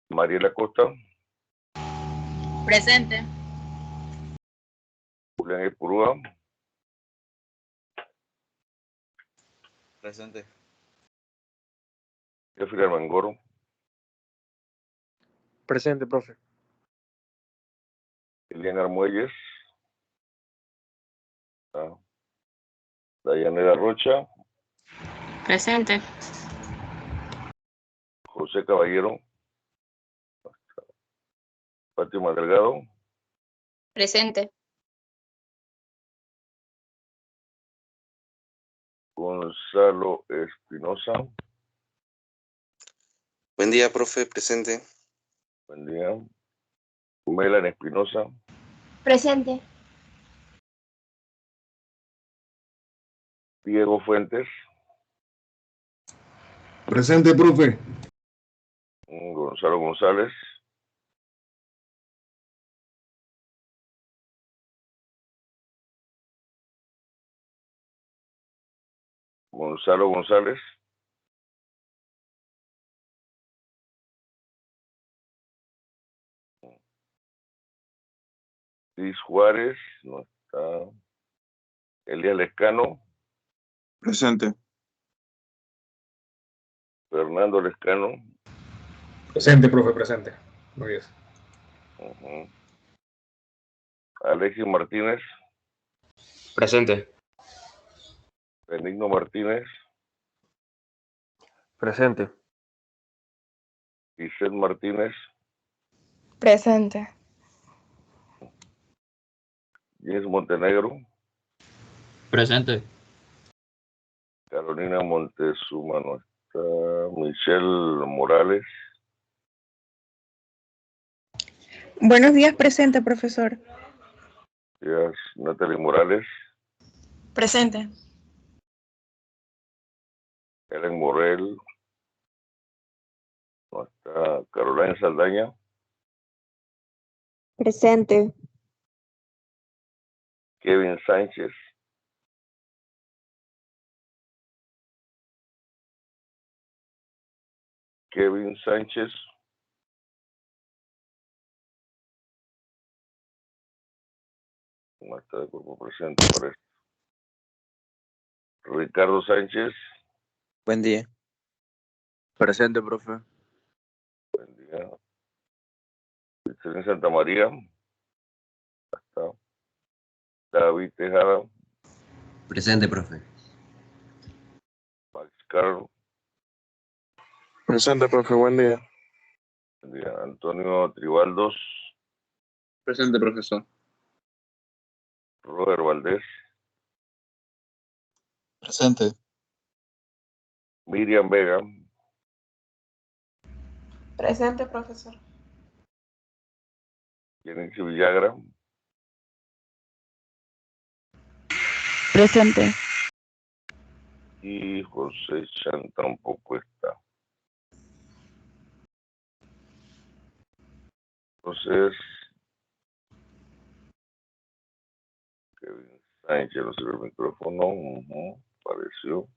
Mariela Costa. Presente. Julián Ipurúa. Presente. Jeffrey Armangoro. Presente, profe. Elian Armuelles. Dayanela Rocha. Presente. José Caballero. Fátima Delgado. Presente. Gonzalo Espinosa. Buen día, profe. Presente. Buen día. Melanie Espinosa. Presente. Diego Fuentes. Presente, profe. Gonzalo González. Gonzalo González. Luis Juárez. No está. Elías Lescano. Presente. Fernando Lescano. Presente, profe, presente. Muy bien. Alexis Martínez. Presente. Benigno Martínez. Presente. Giselle Martínez. Presente. Jens Montenegro. Presente. Carolina Montezuma no está. Michelle Morales. Buenos días, presente, profesor. Díaz Natalie Morales. Presente. Helen Morel. No está. Carolina Saldaña. Presente. Kevin Sánchez. Kevin Sánchez. No está de cuerpo presente, parece. Ricardo Sánchez. Buen día. Presente, profe. Buen día. Vicente Santa María. Está. David Tejada. Presente, profe. Max Carlos. Presente, profe. Buen día. Buen día. Antonio Tribaldos. Presente, profesor. Robert Valdés. Presente. Miriam Vega. Presente, profesor. Yenixi Villagra. Presente. Y José Chan tampoco está. Entonces, Kevin Sánchez no sirve el micrófono. Apareció.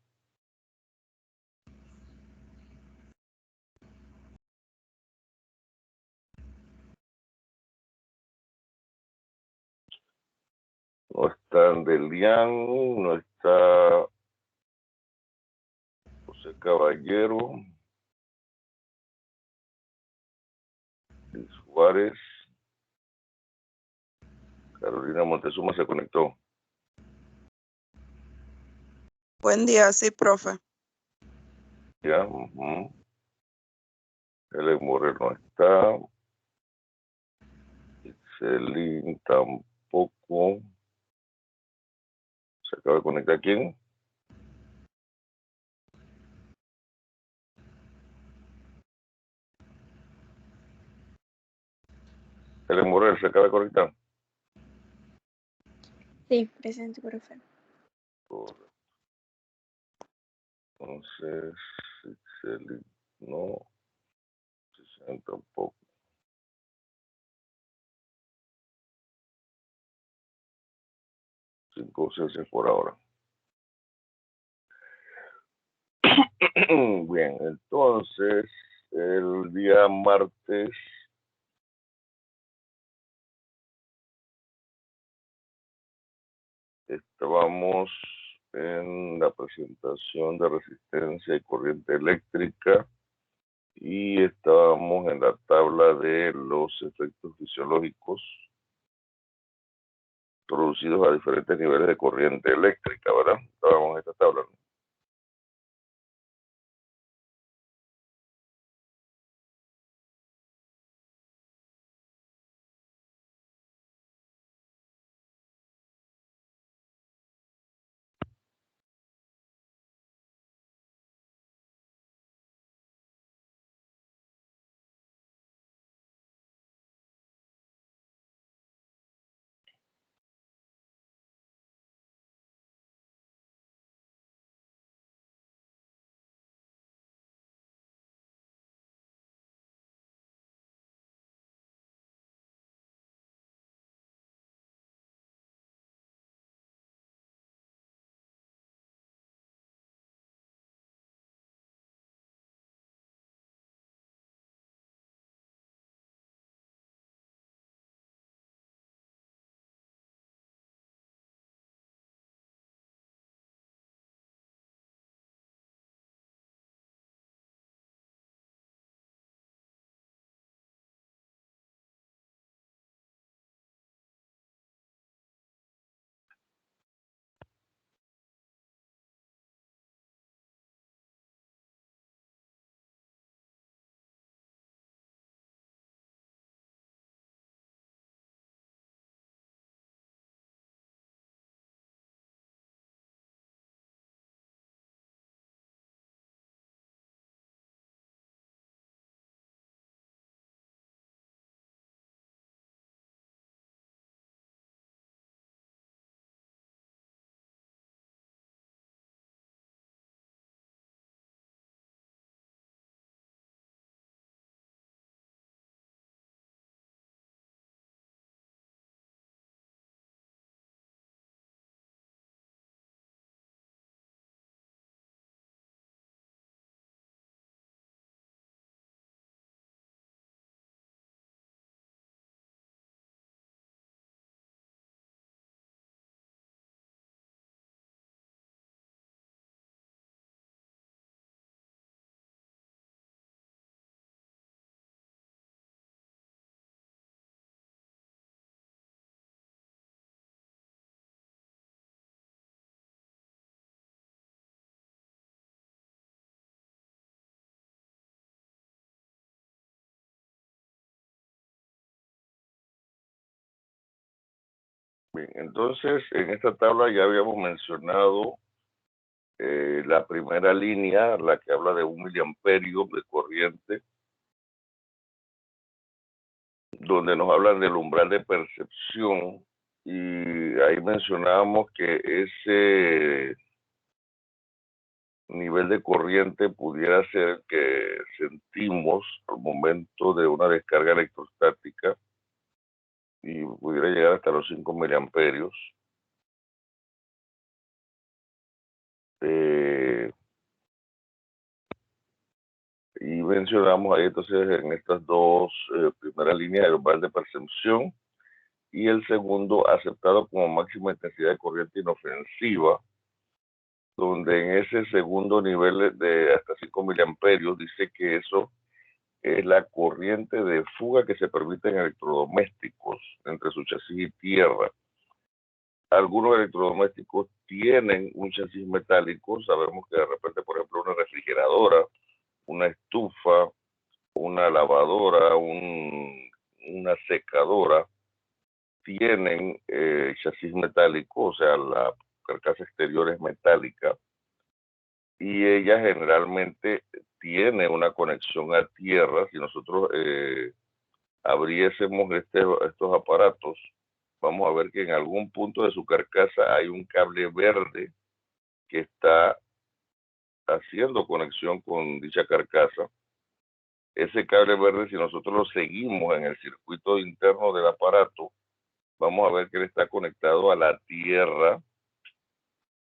No está Andelian, no está José Caballero, Luis Juárez, Carolina Montezuma se conectó. Buen día, sí, profe. Ya, Helen Morel no está. Itzelín tampoco. ¿Se acaba de conectar quién? Helen Morel se acaba de conectar. Sí, presente, profe. Correcto. Entonces, Itzelín no. Itzelín tampoco. Cinco ausencias por ahora. Bien, entonces el día martes estábamos en la presentación de resistencia y corriente eléctrica y estábamos en la tabla de los efectos fisiológicos producidos a diferentes niveles de corriente eléctrica, ¿verdad? Estábamos en esta tabla, ¿no? Bien, entonces en esta tabla ya habíamos mencionado la primera línea, la que habla de 1 miliamperio de corriente, donde nos hablan del umbral de percepción, y ahí mencionábamos que ese nivel de corriente pudiera ser el que sentimos al momento de una descarga electrostática y pudiera llegar hasta los 5 miliamperios. Y mencionamos ahí entonces en estas dos primeras líneas el umbral de percepción y el segundo aceptado como máxima intensidad de corriente inofensiva, donde en ese segundo nivel de hasta 5 miliamperios dice que eso es la corriente de fuga que se permite en electrodomésticos entre su chasis y tierra. Algunos electrodomésticos tienen un chasis metálico, sabemos que de repente, por ejemplo, una refrigeradora, una estufa, una lavadora, una secadora, tienen chasis metálico, o sea, la carcasa exterior es metálica, y ella generalmente tiene una conexión a tierra. Si nosotros abriésemos estos aparatos, vamos a ver que en algún punto de su carcasa hay un cable verde que está haciendo conexión con dicha carcasa. Ese cable verde, si nosotros lo seguimos en el circuito interno del aparato, vamos a ver que él está conectado a la tierra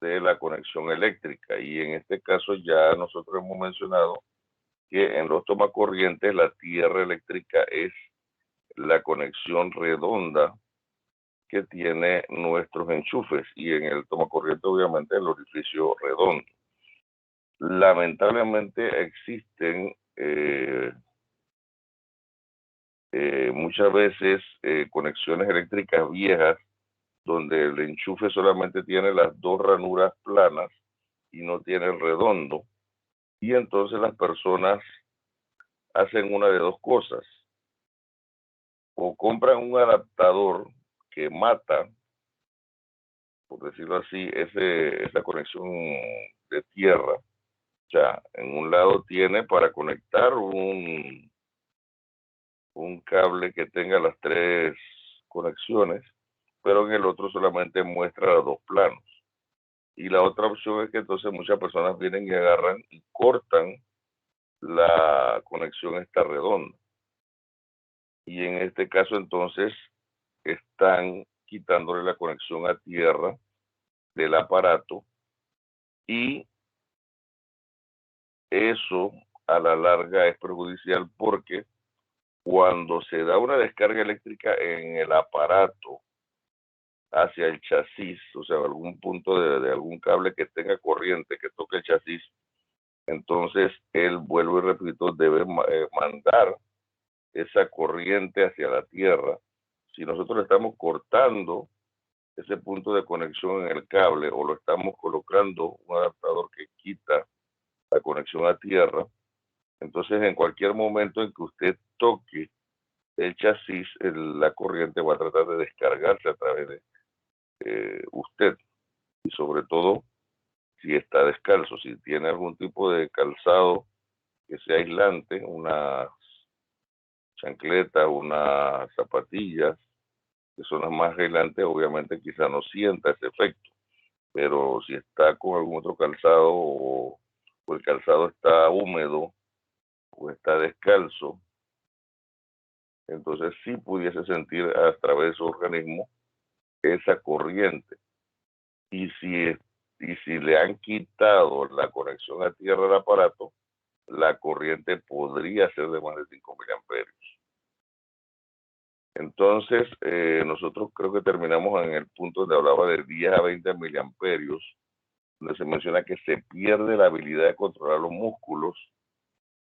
de la conexión eléctrica, y en este caso ya nosotros hemos mencionado que en los tomacorrientes la tierra eléctrica es la conexión redonda que tiene nuestros enchufes y en el tomacorriente obviamente el orificio redondo. Lamentablemente existen muchas veces conexiones eléctricas viejas donde el enchufe solamente tiene las dos ranuras planas y no tiene el redondo, y entonces las personas hacen una de dos cosas: o compran un adaptador que mata, por decirlo así, esa conexión de tierra. O sea, en un lado tiene para conectar un cable que tenga las tres conexiones, pero en el otro solamente muestra los dos planos. Y la otra opción es que entonces muchas personas vienen y agarran y cortan la conexión esta redonda. Y en este caso entonces están quitándole la conexión a tierra del aparato, y eso a la larga es perjudicial porque cuando se da una descarga eléctrica en el aparato hacia el chasis, o sea, algún punto de algún cable que tenga corriente que toque el chasis, entonces él, vuelvo y repito, debe mandar esa corriente hacia la tierra. Si nosotros estamos cortando ese punto de conexión en el cable o lo estamos colocando un adaptador que quita la conexión a tierra, entonces en cualquier momento en que usted toque el chasis, la corriente va a tratar de descargarse a través de usted, y sobre todo si está descalzo, si tiene algún tipo de calzado que sea aislante, unas chancletas, unas zapatillas que son las más aislantes, obviamente quizá no sienta ese efecto, pero si está con algún otro calzado o el calzado está húmedo o está descalzo, entonces sí pudiese sentir a través de su organismo esa corriente. Y si le han quitado la conexión a tierra del aparato, la corriente podría ser de más de 5 miliamperios. Entonces, nosotros creo que terminamos en el punto donde hablaba de 10 a 20 miliamperios, donde se menciona que se pierde la habilidad de controlar los músculos,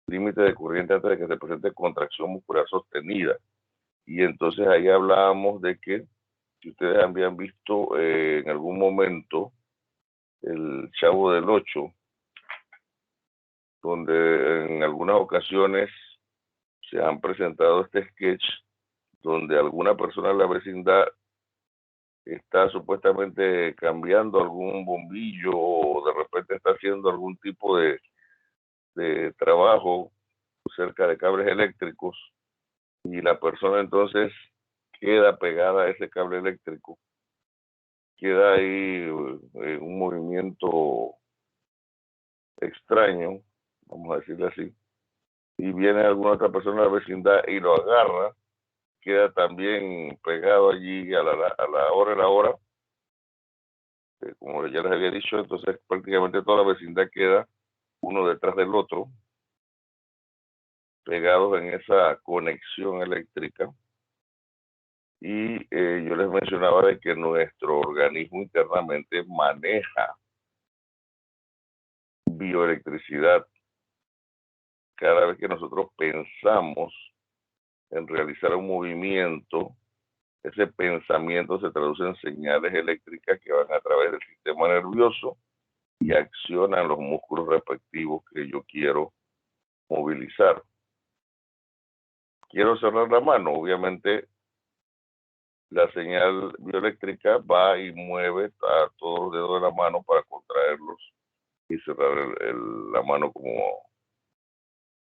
límite de corriente antes de que se presente contracción muscular sostenida. Y entonces ahí hablábamos de que, si ustedes habían visto en algún momento el Chavo del 8, donde en algunas ocasiones se han presentado este sketch donde alguna persona en la vecindad está supuestamente cambiando algún bombillo o de repente está haciendo algún tipo de trabajo cerca de cables eléctricos, y la persona entonces queda pegada a ese cable eléctrico, queda ahí un movimiento extraño, vamos a decirle así, y viene alguna otra persona de la vecindad y lo agarra, queda también pegado allí a la hora, como ya les había dicho. Entonces prácticamente toda la vecindad queda uno detrás del otro, pegados en esa conexión eléctrica. Y yo les mencionaba de que nuestro organismo internamente maneja bioelectricidad. Cada vez que nosotros pensamos en realizar un movimiento, ese pensamiento se traduce en señales eléctricas que van a través del sistema nervioso y accionan los músculos respectivos que yo quiero movilizar. Quiero cerrar la mano, obviamente la señal bioeléctrica va y mueve a todos los dedos de la mano para contraerlos y cerrar la mano, como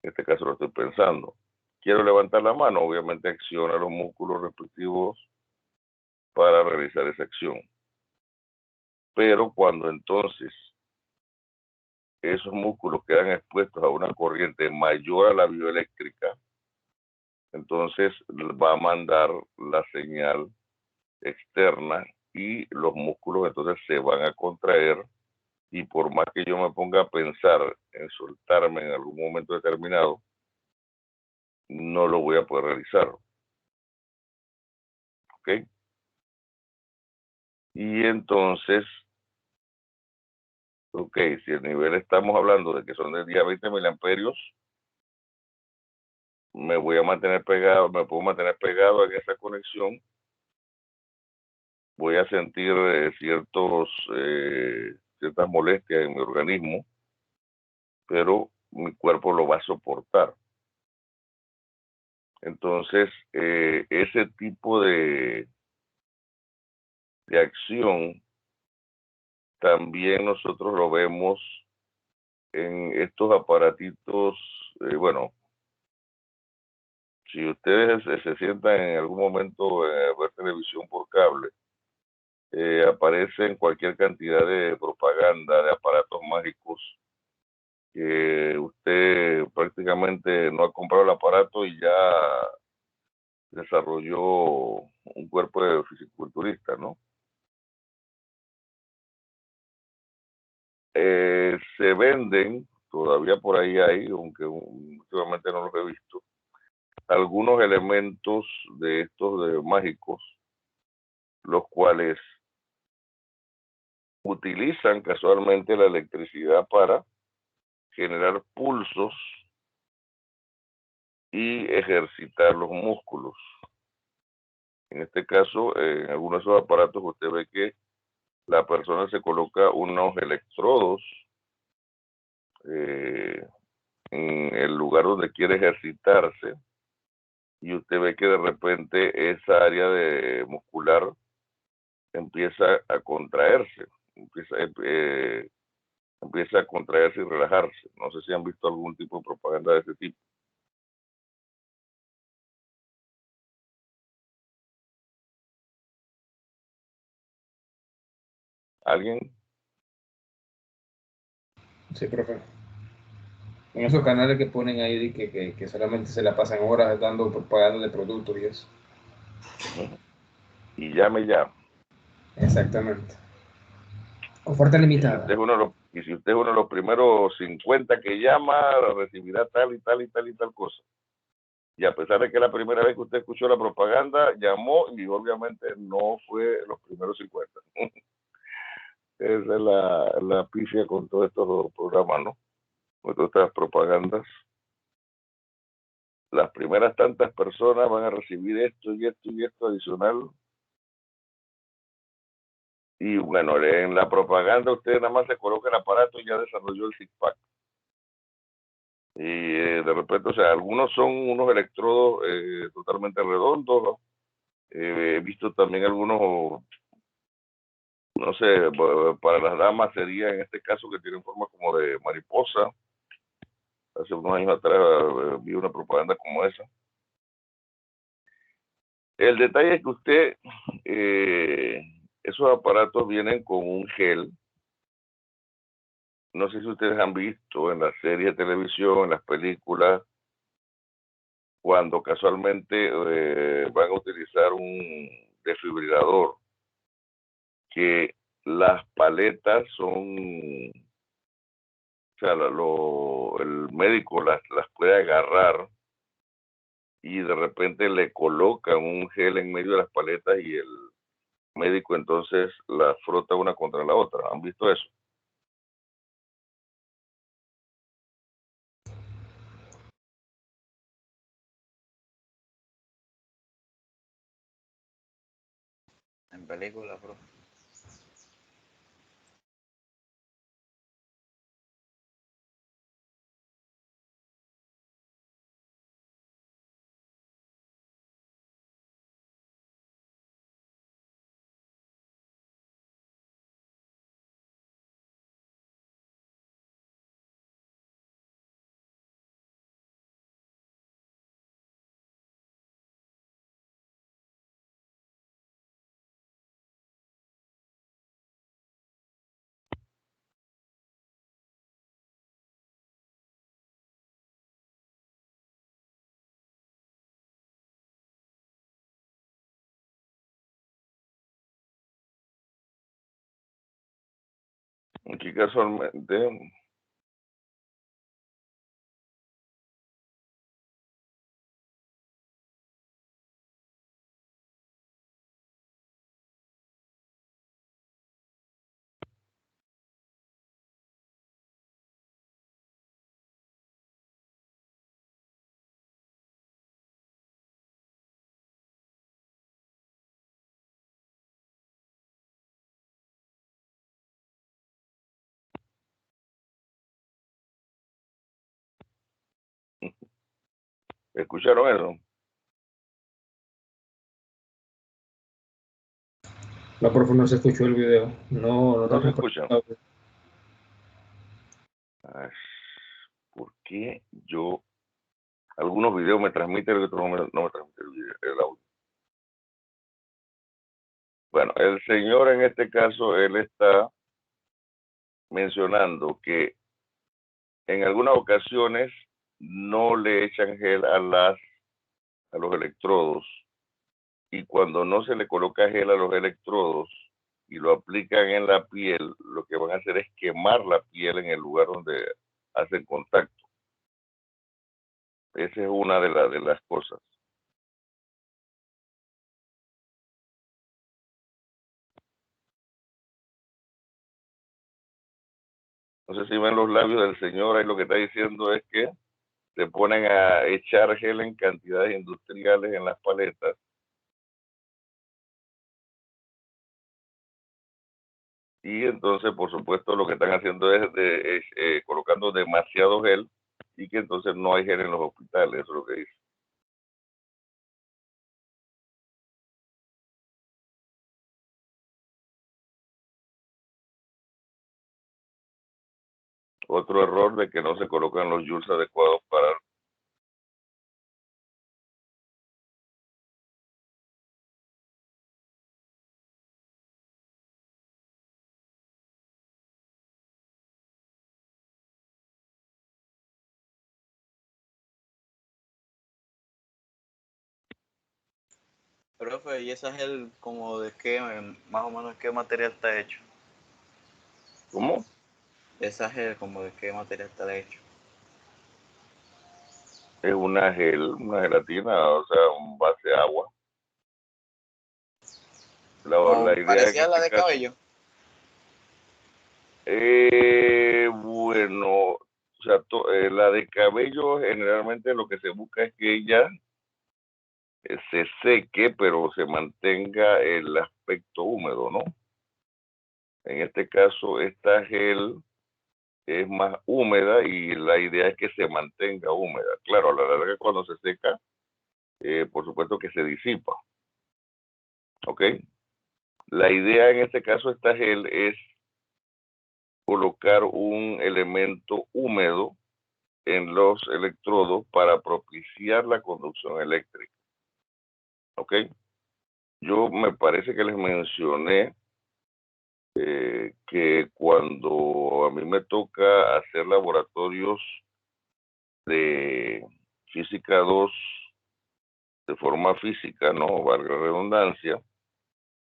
en este caso lo estoy pensando. Quiero levantar la mano, obviamente acciona los músculos respectivos para realizar esa acción. Pero cuando entonces esos músculos quedan expuestos a una corriente mayor a la bioeléctrica, entonces va a mandar la señal externa y los músculos entonces se van a contraer y por más que yo me ponga a pensar en soltarme en algún momento determinado, no lo voy a poder realizar. ¿Ok? Y entonces, ok, si el nivel estamos hablando de que son de día 20 miliamperios, me voy a mantener pegado, me puedo mantener pegado en esa conexión, voy a sentir ciertas molestias en mi organismo, pero mi cuerpo lo va a soportar. Entonces, ese tipo de acción también nosotros lo vemos en estos aparatitos, bueno, si ustedes se sientan en algún momento a ver televisión por cable, aparecen cualquier cantidad de propaganda de aparatos mágicos que usted prácticamente no ha comprado el aparato y ya desarrolló un cuerpo de fisiculturista, ¿no? Se venden, todavía por ahí hay, aunque últimamente no los he visto, algunos elementos de estos mágicos, los cuales utilizan casualmente la electricidad para generar pulsos y ejercitar los músculos. En este caso, en algunos de esos aparatos usted ve que la persona se coloca unos electrodos en el lugar donde quiere ejercitarse y usted ve que de repente esa área de muscular empieza a contraerse, empieza a contraerse y relajarse. No sé si han visto algún tipo de propaganda de ese tipo. ¿Alguien? Sí, profe. En esos canales que ponen ahí de que solamente se la pasan horas dando propaganda de productos y eso. Y llame ya. Exactamente. Oferta Y si limitada. usted es uno de los primeros 50 que llama, recibirá tal y tal y tal y tal cosa. Y a pesar de que la primera vez que usted escuchó la propaganda, llamó y obviamente no fue los primeros 50. Esa es la pifia con todos estos programas, ¿no? Con todas estas propagandas. Las primeras tantas personas van a recibir esto y esto y esto adicional. Y bueno, en la propaganda usted nada más se coloca el aparato y ya desarrolló el six-pack. Y de repente, o sea, algunos son unos electrodos totalmente redondos, ¿no? He visto también algunos, no sé, para las damas sería en este caso que tienen forma como de mariposa. Hace unos años atrás vi una propaganda como esa. El detalle es que usted, esos aparatos vienen con un gel. No sé si ustedes han visto en las series de televisión, en las películas, cuando casualmente van a utilizar un desfibrilador, que las paletas son, o sea, el médico las puede agarrar y de repente le colocan un gel en medio de las paletas y el médico entonces las frota una contra la otra. ¿Han visto eso? En película, profe. Aquí casualmente ¿escucharon eso? La profe no se escuchó el video. No ¿No se está escuchan? Ay, ¿por qué algunos videos me transmiten y otros no me transmiten el audio? Bueno, el señor en este caso, él está mencionando que en algunas ocasiones no le echan gel a los electrodos, y cuando no se le coloca gel a los electrodos y lo aplican en la piel, lo que van a hacer es quemar la piel en el lugar donde hacen contacto. Esa es una de las cosas. No sé si ven los labios del señor, ahí lo que está diciendo es que se ponen a echar gel en cantidades industriales en las paletas. Y entonces, por supuesto, lo que están haciendo es colocando demasiado gel, y que entonces no hay gel en los hospitales, eso es lo que dice. Otro error de que no se colocan los joules adecuados para... Profe, ¿y esa gel como de qué, más o menos qué material está hecho? ¿Cómo? Esa gel como de qué material está hecho. Es una gelatina, o sea, un base de agua. La idea Parecía en la este de caso, cabello. bueno, o sea, la de cabello generalmente lo que se busca es que ella se seque, pero se mantenga el aspecto húmedo, ¿no? En este caso, esta gel es más húmeda y la idea es que se mantenga húmeda. Claro, a la larga cuando se seca, por supuesto que se disipa, ¿ok? La idea en este caso, esta gel es colocar un elemento húmedo en los electrodos para propiciar la conducción eléctrica, ¿ok? Yo me parece que les mencioné que cuando a mí me toca hacer laboratorios de física 2 de forma física, ¿no? Valga la redundancia,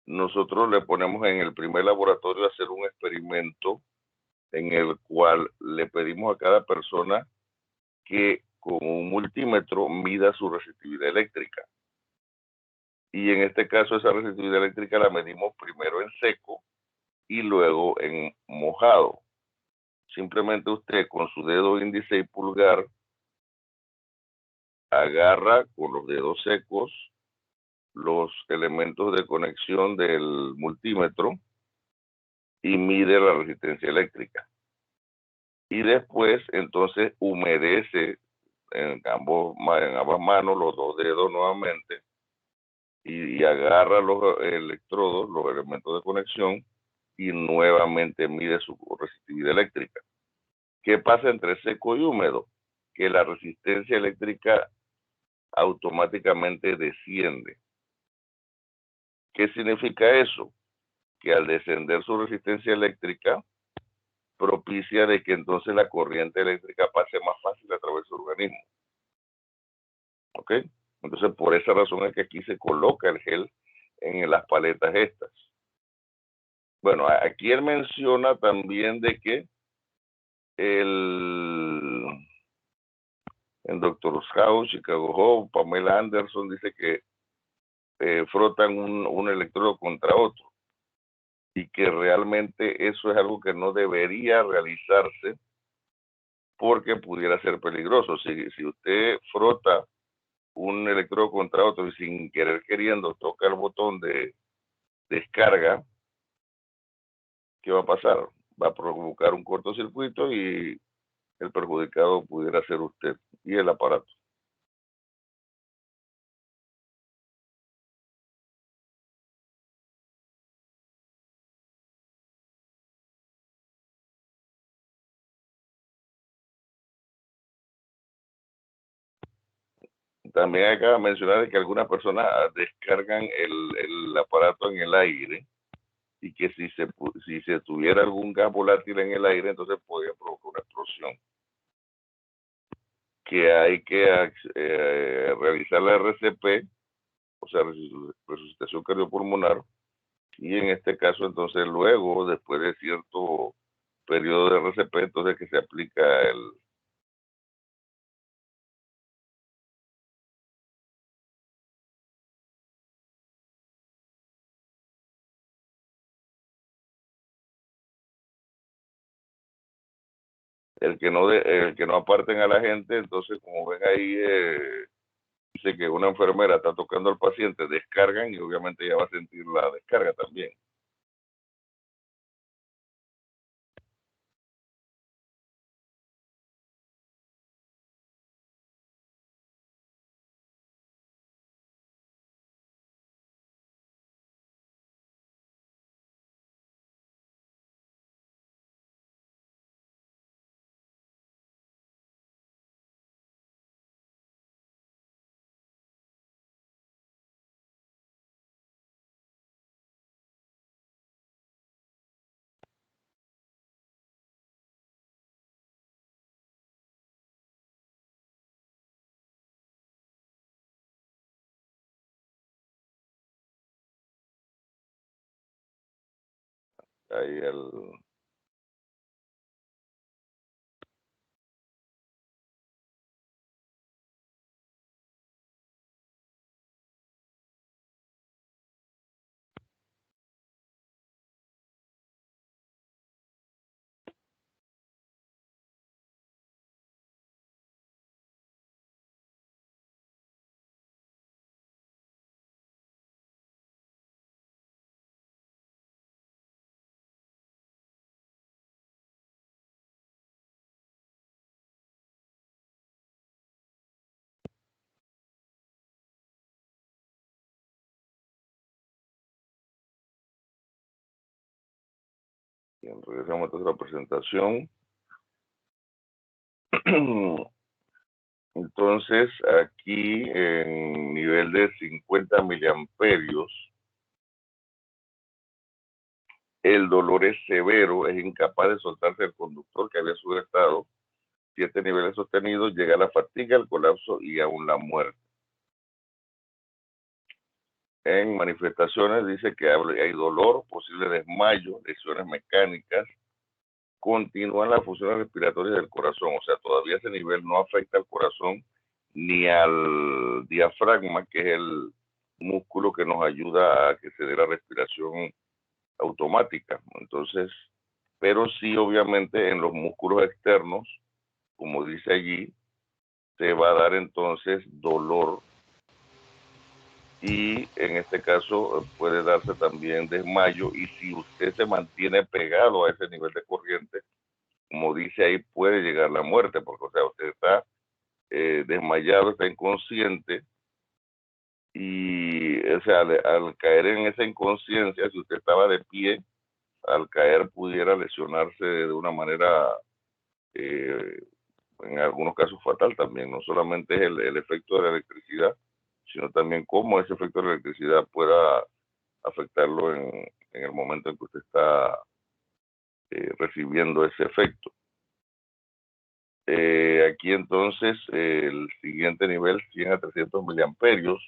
nosotros le ponemos en el primer laboratorio a hacer un experimento en el cual le pedimos a cada persona que con un multímetro mida su resistividad eléctrica. Y en este caso esa resistividad eléctrica la medimos primero en seco y luego en mojado. Simplemente usted con su dedo índice y pulgar agarra con los dedos secos los elementos de conexión del multímetro y mide la resistencia eléctrica. Y después entonces humedece en ambas manos los dos dedos nuevamente y agarra los electrodos, los elementos de conexión, y nuevamente mide su resistividad eléctrica. ¿Qué pasa entre seco y húmedo? Que la resistencia eléctrica automáticamente desciende. ¿Qué significa eso? Que al descender su resistencia eléctrica, propicia de que entonces la corriente eléctrica pase más fácil a través de su organismo. ¿Ok? Entonces, por esa razón es que aquí se coloca el gel en las paletas estas. Bueno, aquí él menciona también de que el Dr. House, Chicago Hope, Pamela Anderson dice que frotan un electrodo contra otro y que realmente eso es algo que no debería realizarse porque pudiera ser peligroso. Si usted frota un electrodo contra otro y sin querer queriendo toca el botón de descarga, ¿qué va a pasar? Va a provocar un cortocircuito y el perjudicado pudiera ser usted y el aparato. También hay que mencionar que algunas personas descargan el aparato en el aire y que si se tuviera algún gas volátil en el aire, entonces podría provocar una explosión. Que hay que realizar la RCP, o sea, resucitación cardiopulmonar, y en este caso, entonces, luego, después de cierto periodo de RCP, entonces que se aplica el que no aparten a la gente. Entonces, como ven ahí, dice que una enfermera está tocando al paciente, descargan y obviamente ella va a sentir la descarga también. Ahí bien, regresamos entonces a la presentación. Entonces, aquí en nivel de 50 miliamperios, el dolor es severo, es incapaz de soltarse el conductor que había sujetado. 7 niveles sostenidos, llega a la fatiga, el colapso y aún la muerte. En manifestaciones dice que hay dolor, posible desmayo, lesiones mecánicas, continúan las funciones respiratorias del corazón, o sea, todavía ese nivel no afecta al corazón ni al diafragma, que es el músculo que nos ayuda a que se dé la respiración automática. Entonces, pero sí, obviamente, en los músculos externos, como dice allí, se va a dar entonces dolor y en este caso puede darse también desmayo, y si usted se mantiene pegado a ese nivel de corriente, como dice ahí, puede llegar la muerte, porque o sea, usted está desmayado, está inconsciente, y o sea, al caer en esa inconsciencia, si usted estaba de pie, al caer pudiera lesionarse de una manera, en algunos casos fatal también. No solamente es el efecto de la electricidad, sino también cómo ese efecto de la electricidad pueda afectarlo en el momento en que usted está recibiendo ese efecto. Aquí entonces el siguiente nivel, 100 a 300 miliamperios,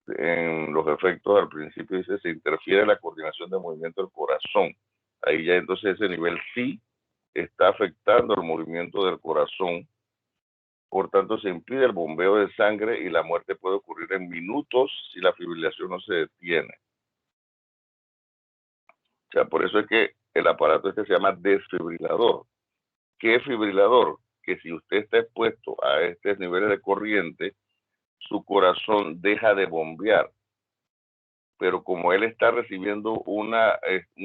en los efectos al principio dice se interfiere en la coordinación de movimiento del corazón. Ahí ya entonces ese nivel sí está afectando el movimiento del corazón. Por tanto, se impide el bombeo de sangre y la muerte puede ocurrir en minutos si la fibrilación no se detiene. O sea, por eso es que el aparato este se llama desfibrilador. ¿Qué es fibrilador? Que si usted está expuesto a estos niveles de corriente, su corazón deja de bombear. Pero como él está recibiendo un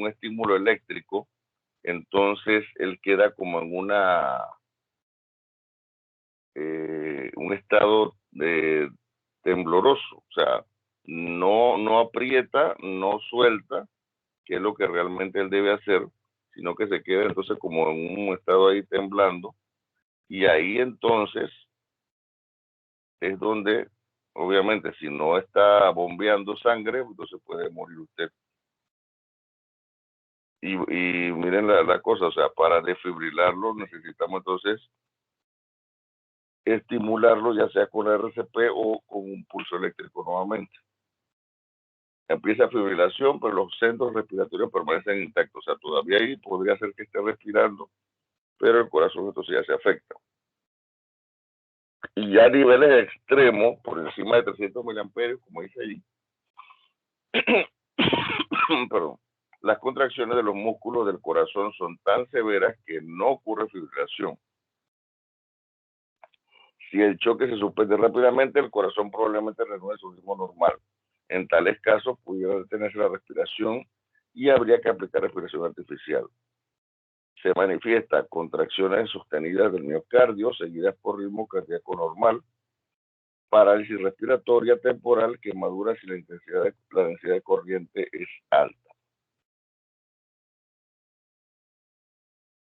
estímulo eléctrico, entonces él queda como en un estado tembloroso. O sea, no aprieta, no suelta, que es lo que realmente él debe hacer, sino que se queda entonces como en un estado ahí temblando. Y ahí entonces es donde, obviamente, si no está bombeando sangre, entonces puede morir usted. Y miren la cosa, o sea, para desfibrilarlo necesitamos entonces estimularlo, ya sea con RCP o con un pulso eléctrico nuevamente. Empieza fibrilación, pero los centros respiratorios permanecen intactos. O sea, todavía ahí podría ser que esté respirando, pero el corazón entonces ya se afecta. Y ya a niveles extremos, por encima de 300 miliamperios, como dice ahí, perdón, las contracciones de los músculos del corazón son tan severas que no ocurre fibrilación. Si el choque se suspende rápidamente, el corazón probablemente reanude su ritmo normal. En tales casos, pudiera detenerse la respiración y habría que aplicar respiración artificial. Se manifiesta contracciones sostenidas del miocardio, seguidas por ritmo cardíaco normal, parálisis respiratoria temporal, quemaduras si la densidad de corriente es alta.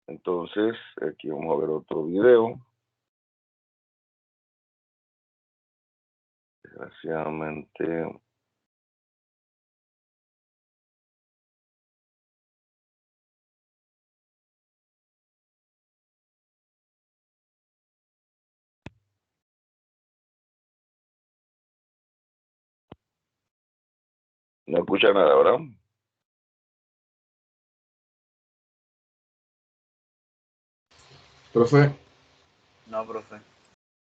Entonces, aquí vamos a ver otro video. Desgraciadamente, no escucha nada, ¿verdad? Profe. No, profe.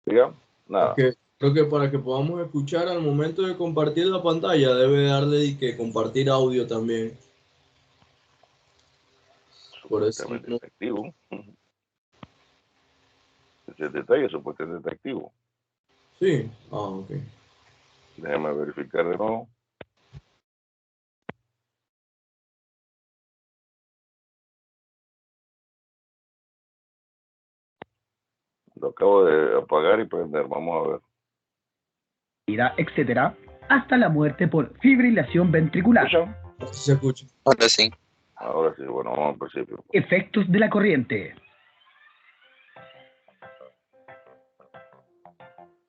¿Diga? Nada. Creo que para que podamos escuchar al momento de compartir la pantalla debe darle y que compartir audio también. Por eso. Supuestamente activo. Ese detalle supuestamente activo. Sí. Ok. Déjame verificar de nuevo. Lo acabo de apagar y prender. Vamos a ver. Etcétera, hasta la muerte por fibrilación ventricular. Se escucha. Ahora sí. Ahora sí, bueno, vamos al principio. Efectos de la corriente.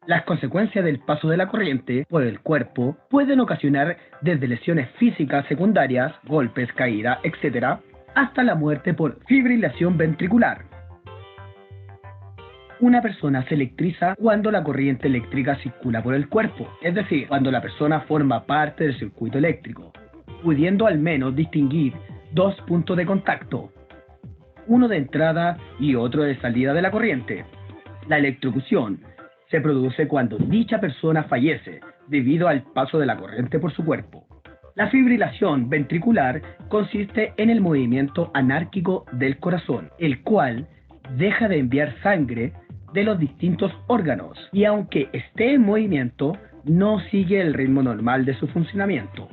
Las consecuencias del paso de la corriente por el cuerpo pueden ocasionar desde lesiones físicas secundarias, golpes, caída, etc., hasta la muerte por fibrilación ventricular. Una persona se electriza cuando la corriente eléctrica circula por el cuerpo, es decir, cuando la persona forma parte del circuito eléctrico, pudiendo al menos distinguir dos puntos de contacto, uno de entrada y otro de salida de la corriente. La electrocución se produce cuando dicha persona fallece debido al paso de la corriente por su cuerpo. La fibrilación ventricular consiste en el movimiento anárquico del corazón, el cual deja de enviar sangre de los distintos órganos y aunque esté en movimiento, no sigue el ritmo normal de su funcionamiento.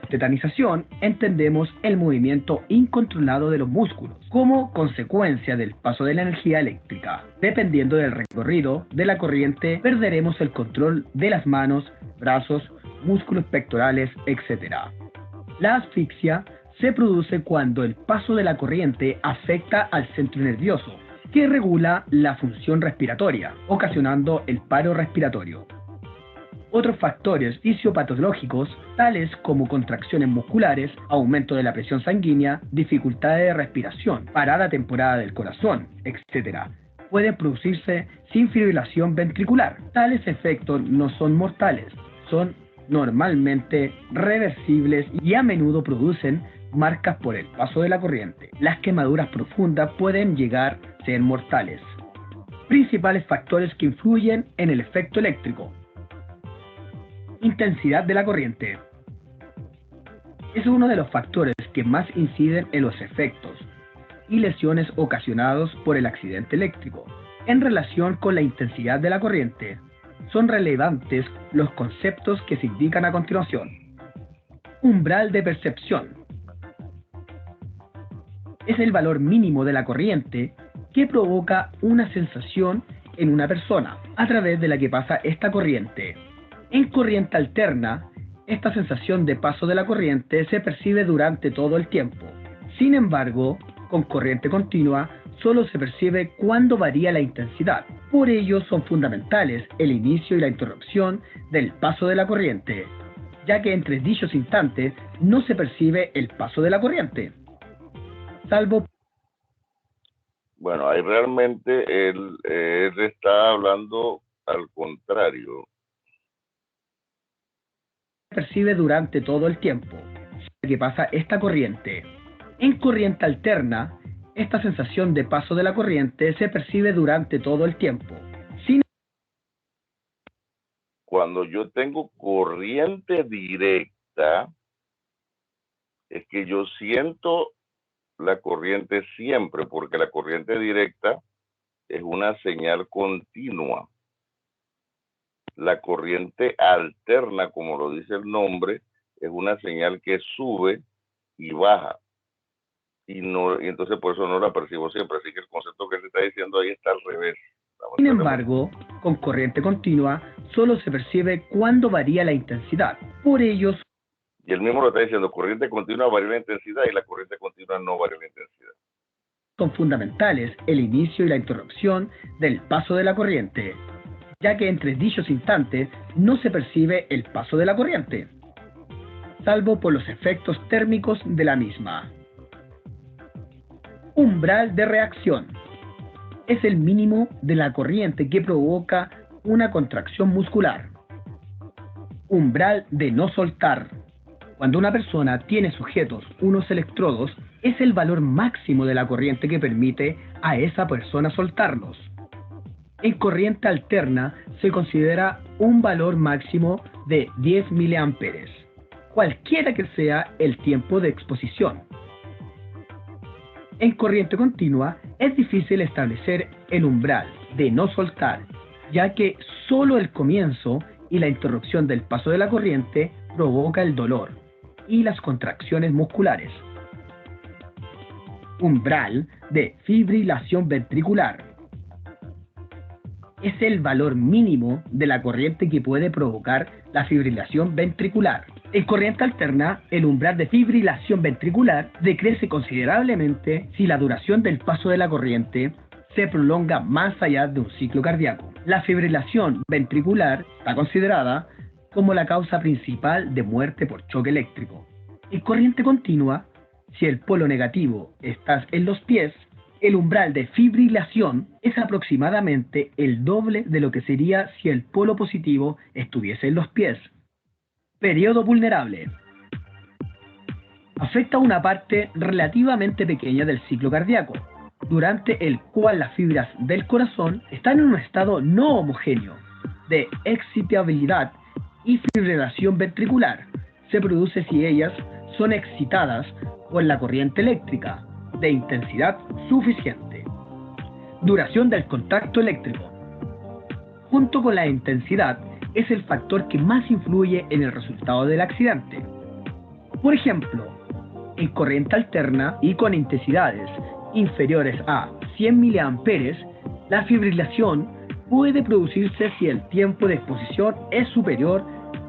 Tetanización entendemos el movimiento incontrolado de los músculos como consecuencia del paso de la energía eléctrica. Dependiendo del recorrido de la corriente, perderemos el control de las manos, brazos, músculos pectorales, etc. La asfixia se produce cuando el paso de la corriente afecta al centro nervioso, que regula la función respiratoria, ocasionando el paro respiratorio. Otros factores fisiopatológicos, tales como contracciones musculares, aumento de la presión sanguínea, dificultades de respiración, parada temporal del corazón, etc., pueden producirse sin fibrilación ventricular. Tales efectos no son mortales, son normalmente reversibles y a menudo producen marcas por el paso de la corriente. Las quemaduras profundas pueden llegar a ser mortales. Principales factores que influyen en el efecto eléctrico. Intensidad de la corriente. Es uno de los factores que más inciden en los efectos y lesiones ocasionados por el accidente eléctrico. En relación con la intensidad de la corriente, son relevantes los conceptos que se indican a continuación. Umbral de percepción. Es el valor mínimo de la corriente que provoca una sensación en una persona a través de la que pasa esta corriente. En corriente alterna, esta sensación de paso de la corriente se percibe durante todo el tiempo. Sin embargo, con corriente continua, solo se percibe cuando varía la intensidad. Por ello son fundamentales el inicio y la interrupción del paso de la corriente, ya que entre dichos instantes no se percibe el paso de la corriente. Salvo... Bueno, ahí realmente él está hablando al contrario. Se percibe durante todo el tiempo que pasa esta corriente. En corriente alterna, esta sensación de paso de la corriente se percibe durante todo el tiempo. Cuando yo tengo corriente directa, es que yo siento la corriente siempre, porque la corriente directa es una señal continua. La corriente alterna, como lo dice el nombre, es una señal que sube y baja. Y entonces por eso no la percibo siempre. Así que el concepto que se está diciendo ahí está al revés. Sin embargo, con corriente continua solo se percibe cuando varía la intensidad. Por ello... Y él mismo lo está diciendo, corriente continua varía la intensidad y la corriente continua no varía la intensidad. Son fundamentales el inicio y la interrupción del paso de la corriente, ya que entre dichos instantes no se percibe el paso de la corriente, salvo por los efectos térmicos de la misma. Umbral de reacción. Es el mínimo de la corriente que provoca una contracción muscular. Umbral de no soltar. Cuando una persona tiene sujetos unos electrodos, es el valor máximo de la corriente que permite a esa persona soltarlos. En corriente alterna se considera un valor máximo de 10 mA, cualquiera que sea el tiempo de exposición. En corriente continua es difícil establecer el umbral de no soltar, ya que solo el comienzo y la interrupción del paso de la corriente provoca el dolor y las contracciones musculares. Umbral de fibrilación ventricular. Es el valor mínimo de la corriente que puede provocar la fibrilación ventricular. En corriente alterna, el umbral de fibrilación ventricular decrece considerablemente si la duración del paso de la corriente se prolonga más allá de un ciclo cardíaco. La fibrilación ventricular está considerada como la causa principal de muerte por choque eléctrico. En corriente continua, si el polo negativo está en los pies, el umbral de fibrilación es aproximadamente el doble de lo que sería si el polo positivo estuviese en los pies. Periodo vulnerable. Afecta a una parte relativamente pequeña del ciclo cardíaco, durante el cual las fibras del corazón están en un estado no homogéneo de excitabilidad y fibrilación ventricular. Se produce si ellas son excitadas por la corriente eléctrica de intensidad suficiente. Duración del contacto eléctrico. Junto con la intensidad, es el factor que más influye en el resultado del accidente. Por ejemplo, en corriente alterna y con intensidades inferiores a 100 mA, la fibrilación puede producirse si el tiempo de exposición es superior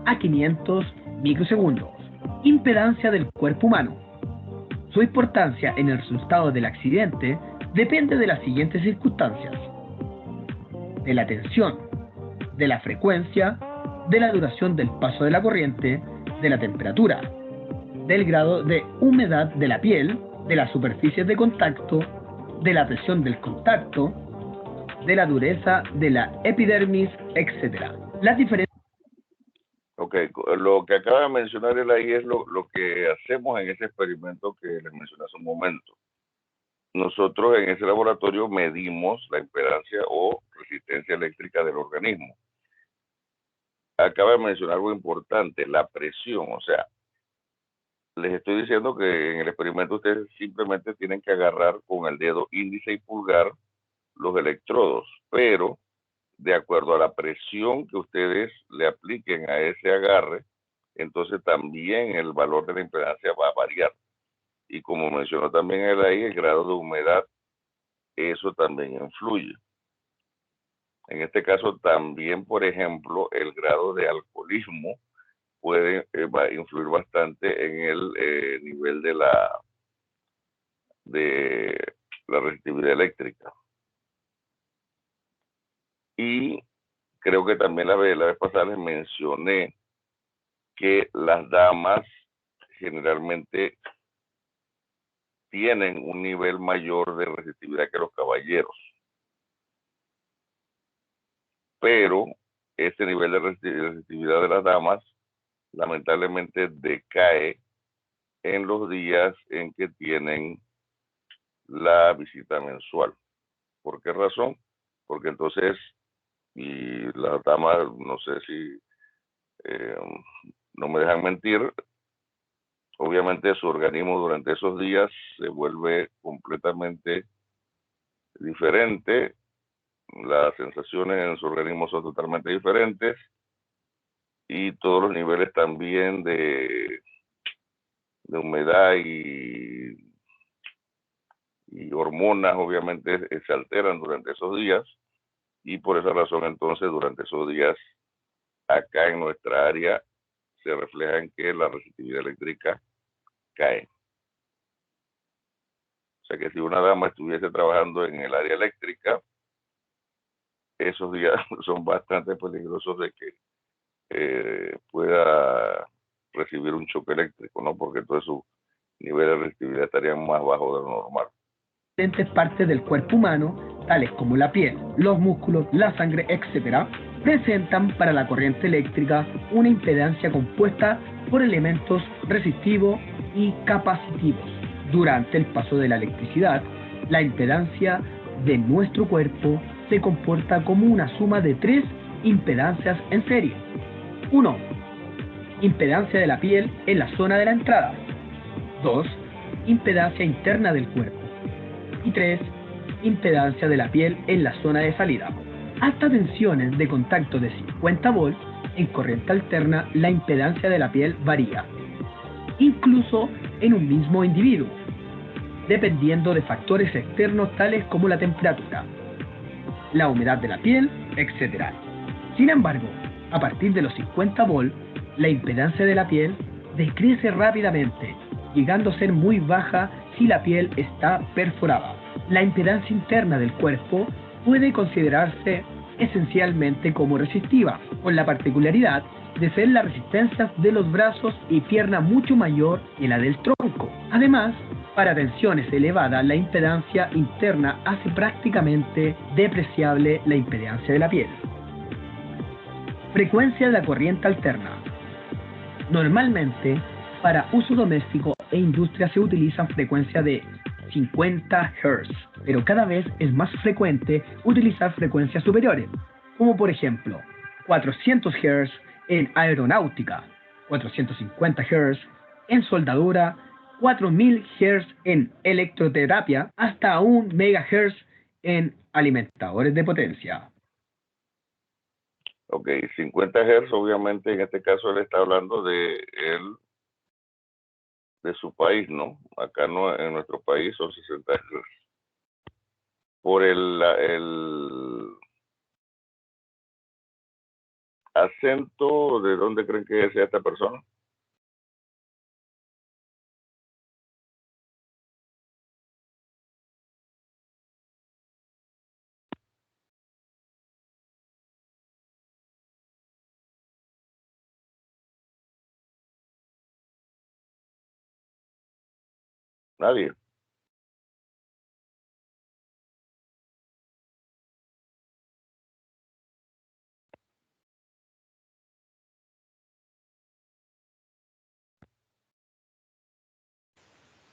a 500 microsegundos. Impedancia del cuerpo humano. Su importancia en el resultado del accidente depende de las siguientes circunstancias: de la tensión, de la frecuencia, de la duración del paso de la corriente, de la temperatura, del grado de humedad de la piel, de las superficies de contacto, de la presión del contacto, de la dureza de la epidermis, etc. Las diferencias... Ok, Ok, lo que acaba de mencionar él ahí es lo que hacemos en ese experimento que les mencioné hace un momento. Nosotros en ese laboratorio medimos la impedancia o resistencia eléctrica del organismo. Acaba de mencionar algo importante, la presión. O sea, les estoy diciendo que en el experimento ustedes simplemente tienen que agarrar con el dedo índice y pulgar los electrodos, pero de acuerdo a la presión que ustedes le apliquen a ese agarre, entonces también el valor de la impedancia va a variar. Y como mencionó también él ahí, el grado de humedad, eso también influye. En este caso también, por ejemplo, el grado de alcoholismo puede va a influir bastante en el nivel de la resistividad eléctrica. Y creo que también la vez pasada les mencioné que las damas generalmente tienen un nivel mayor de resistividad que los caballeros. Pero ese nivel de resistividad de las damas lamentablemente decae en los días en que tienen la visita mensual. ¿Por qué razón? Porque entonces, y las damas, no sé si no me dejan mentir, obviamente su organismo durante esos días se vuelve completamente diferente, las sensaciones en su organismo son totalmente diferentes y todos los niveles también de humedad y hormonas obviamente se alteran durante esos días y por esa razón entonces durante esos días acá en nuestra área se refleja en que la resistividad eléctrica cae. O sea que si una dama estuviese trabajando en el área eléctrica, esos días son bastante peligrosos de que pueda recibir un choque eléctrico, ¿no? Porque entonces su nivel de resistividad estaría más bajo de lo normal. Diferentes partes del cuerpo humano, tales como la piel, los músculos, la sangre, etc., presentan para la corriente eléctrica una impedancia compuesta por elementos resistivos y capacitivos. Durante el paso de la electricidad, la impedancia de nuestro cuerpo se comporta como una suma de tres impedancias en serie. 1. Impedancia de la piel en la zona de la entrada. 2. Impedancia interna del cuerpo. Y 3. Impedancia de la piel en la zona de salida. Hasta tensiones de contacto de 50 volts en corriente alterna, la impedancia de la piel varía, incluso en un mismo individuo, dependiendo de factores externos tales como la temperatura, la humedad de la piel, etc. Sin embargo, a partir de los 50 volts, la impedancia de la piel decrece rápidamente, llegando a ser muy baja si la piel está perforada. La impedancia interna del cuerpo puede considerarse esencialmente como resistiva, con la particularidad de ser la resistencia de los brazos y piernas mucho mayor que la del tronco. Además, para tensiones elevadas, la impedancia interna hace prácticamente depreciable la impedancia de la piel. Frecuencia de la corriente alterna. Normalmente, para uso doméstico e industria se utilizan frecuencias de 50 Hz, pero cada vez es más frecuente utilizar frecuencias superiores, como por ejemplo 400 Hz en aeronáutica, 450 Hz en soldadura, 4000 Hz en electroterapia, hasta 1 MHz en alimentadores de potencia. Ok, 50 Hz, obviamente en este caso él está hablando de su país, ¿no? Acá no, en nuestro país son 60 Hz. Por el acento, ¿de dónde creen que sea esta persona? Nadie.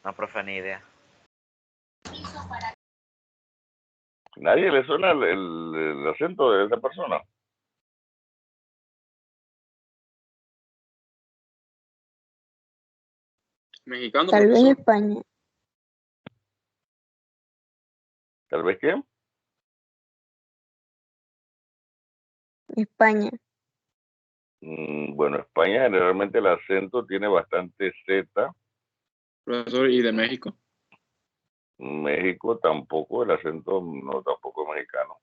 No, profe, ni idea. ¿Nadie le suena el acento de esa persona? Mexicano, Tal vez profesor. España. ¿Tal vez qué? España. Bueno, España generalmente el acento tiene bastante Z. Profesor, ¿y de México? México tampoco, el acento no tampoco es mexicano.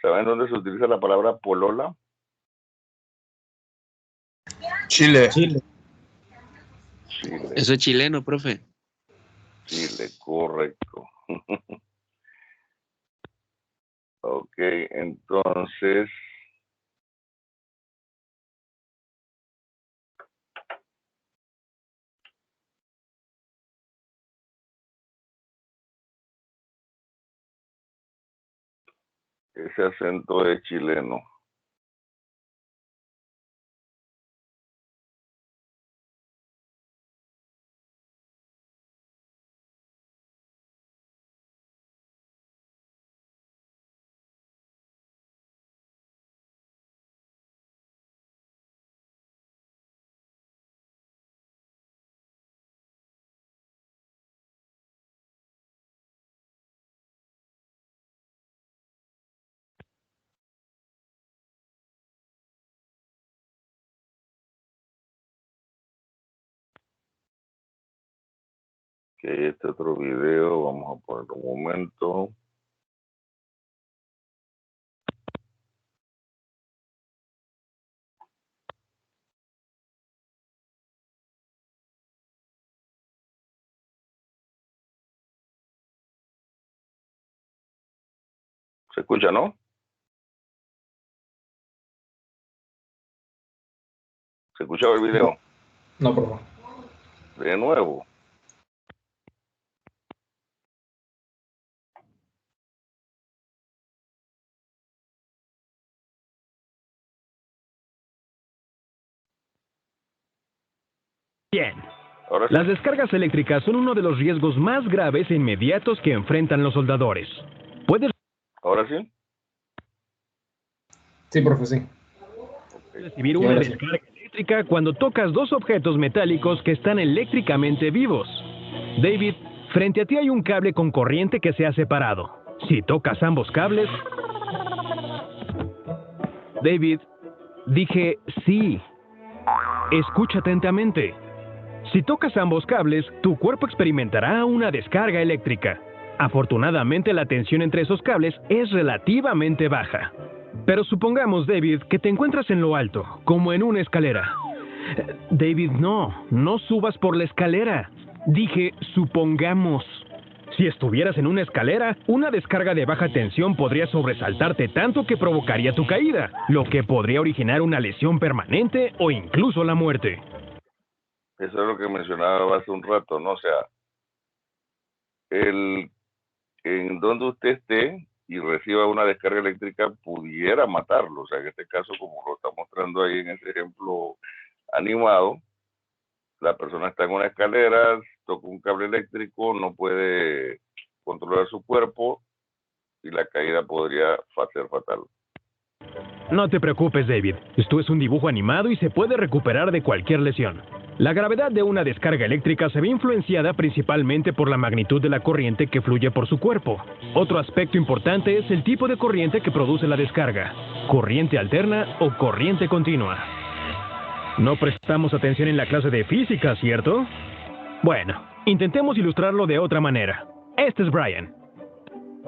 ¿Saben dónde se utiliza la palabra polola? Chile. Chile. Chile. Eso es chileno, profe. Chile, correcto. Ok, entonces, ese acento es chileno. Ok, este otro video, vamos a poner un momento. ¿Se escucha, no? ¿Se escuchaba el video? No, por favor. De nuevo. Bien. Ahora sí. Las descargas eléctricas son uno de los riesgos más graves e inmediatos que enfrentan los soldadores. Puedes Ahora sí. Sí, profe, sí. recibir una descarga eléctrica cuando tocas dos objetos metálicos que están eléctricamente vivos. David, frente a ti hay un cable con corriente que se ha separado. Si tocas ambos cables... David, dije sí. Escucha atentamente. Si tocas ambos cables, tu cuerpo experimentará una descarga eléctrica. Afortunadamente, la tensión entre esos cables es relativamente baja. Pero supongamos, David, que te encuentras en lo alto, como en una escalera. David, no subas por la escalera. Dije, supongamos. Si estuvieras en una escalera, una descarga de baja tensión podría sobresaltarte tanto que provocaría tu caída, lo que podría originar una lesión permanente o incluso la muerte. Eso es lo que mencionaba hace un rato, ¿no? O sea, en donde usted esté y reciba una descarga eléctrica pudiera matarlo. O sea, en este caso, como lo está mostrando ahí en ese ejemplo animado, la persona está en una escalera, toca un cable eléctrico, no puede controlar su cuerpo y la caída podría ser fatal. No te preocupes, David. Esto es un dibujo animado y se puede recuperar de cualquier lesión. La gravedad de una descarga eléctrica se ve influenciada principalmente por la magnitud de la corriente que fluye por su cuerpo. Otro aspecto importante es el tipo de corriente que produce la descarga: corriente alterna o corriente continua. No prestamos atención en la clase de física, ¿cierto? Bueno, intentemos ilustrarlo de otra manera. Este es Brian.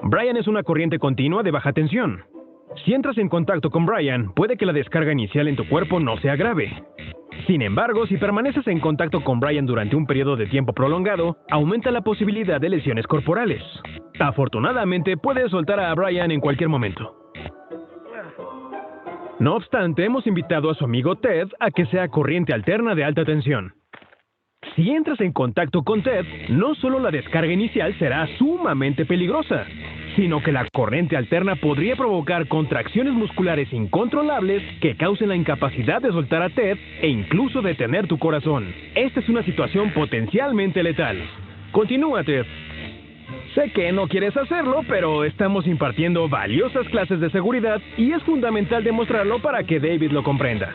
Brian es una corriente continua de baja tensión. Si entras en contacto con Brian, puede que la descarga inicial en tu cuerpo no sea grave. Sin embargo, si permaneces en contacto con Brian durante un periodo de tiempo prolongado, aumenta la posibilidad de lesiones corporales. Afortunadamente, puedes soltar a Brian en cualquier momento. No obstante, hemos invitado a su amigo Ted a que sea corriente alterna de alta tensión. Si entras en contacto con Ted, no solo la descarga inicial será sumamente peligrosa, sino que la corriente alterna podría provocar contracciones musculares incontrolables que causen la incapacidad de soltar a Ted e incluso detener tu corazón. Esta es una situación potencialmente letal. Continúa, Ted. Sé que no quieres hacerlo, pero estamos impartiendo valiosas clases de seguridad y es fundamental demostrarlo para que David lo comprenda.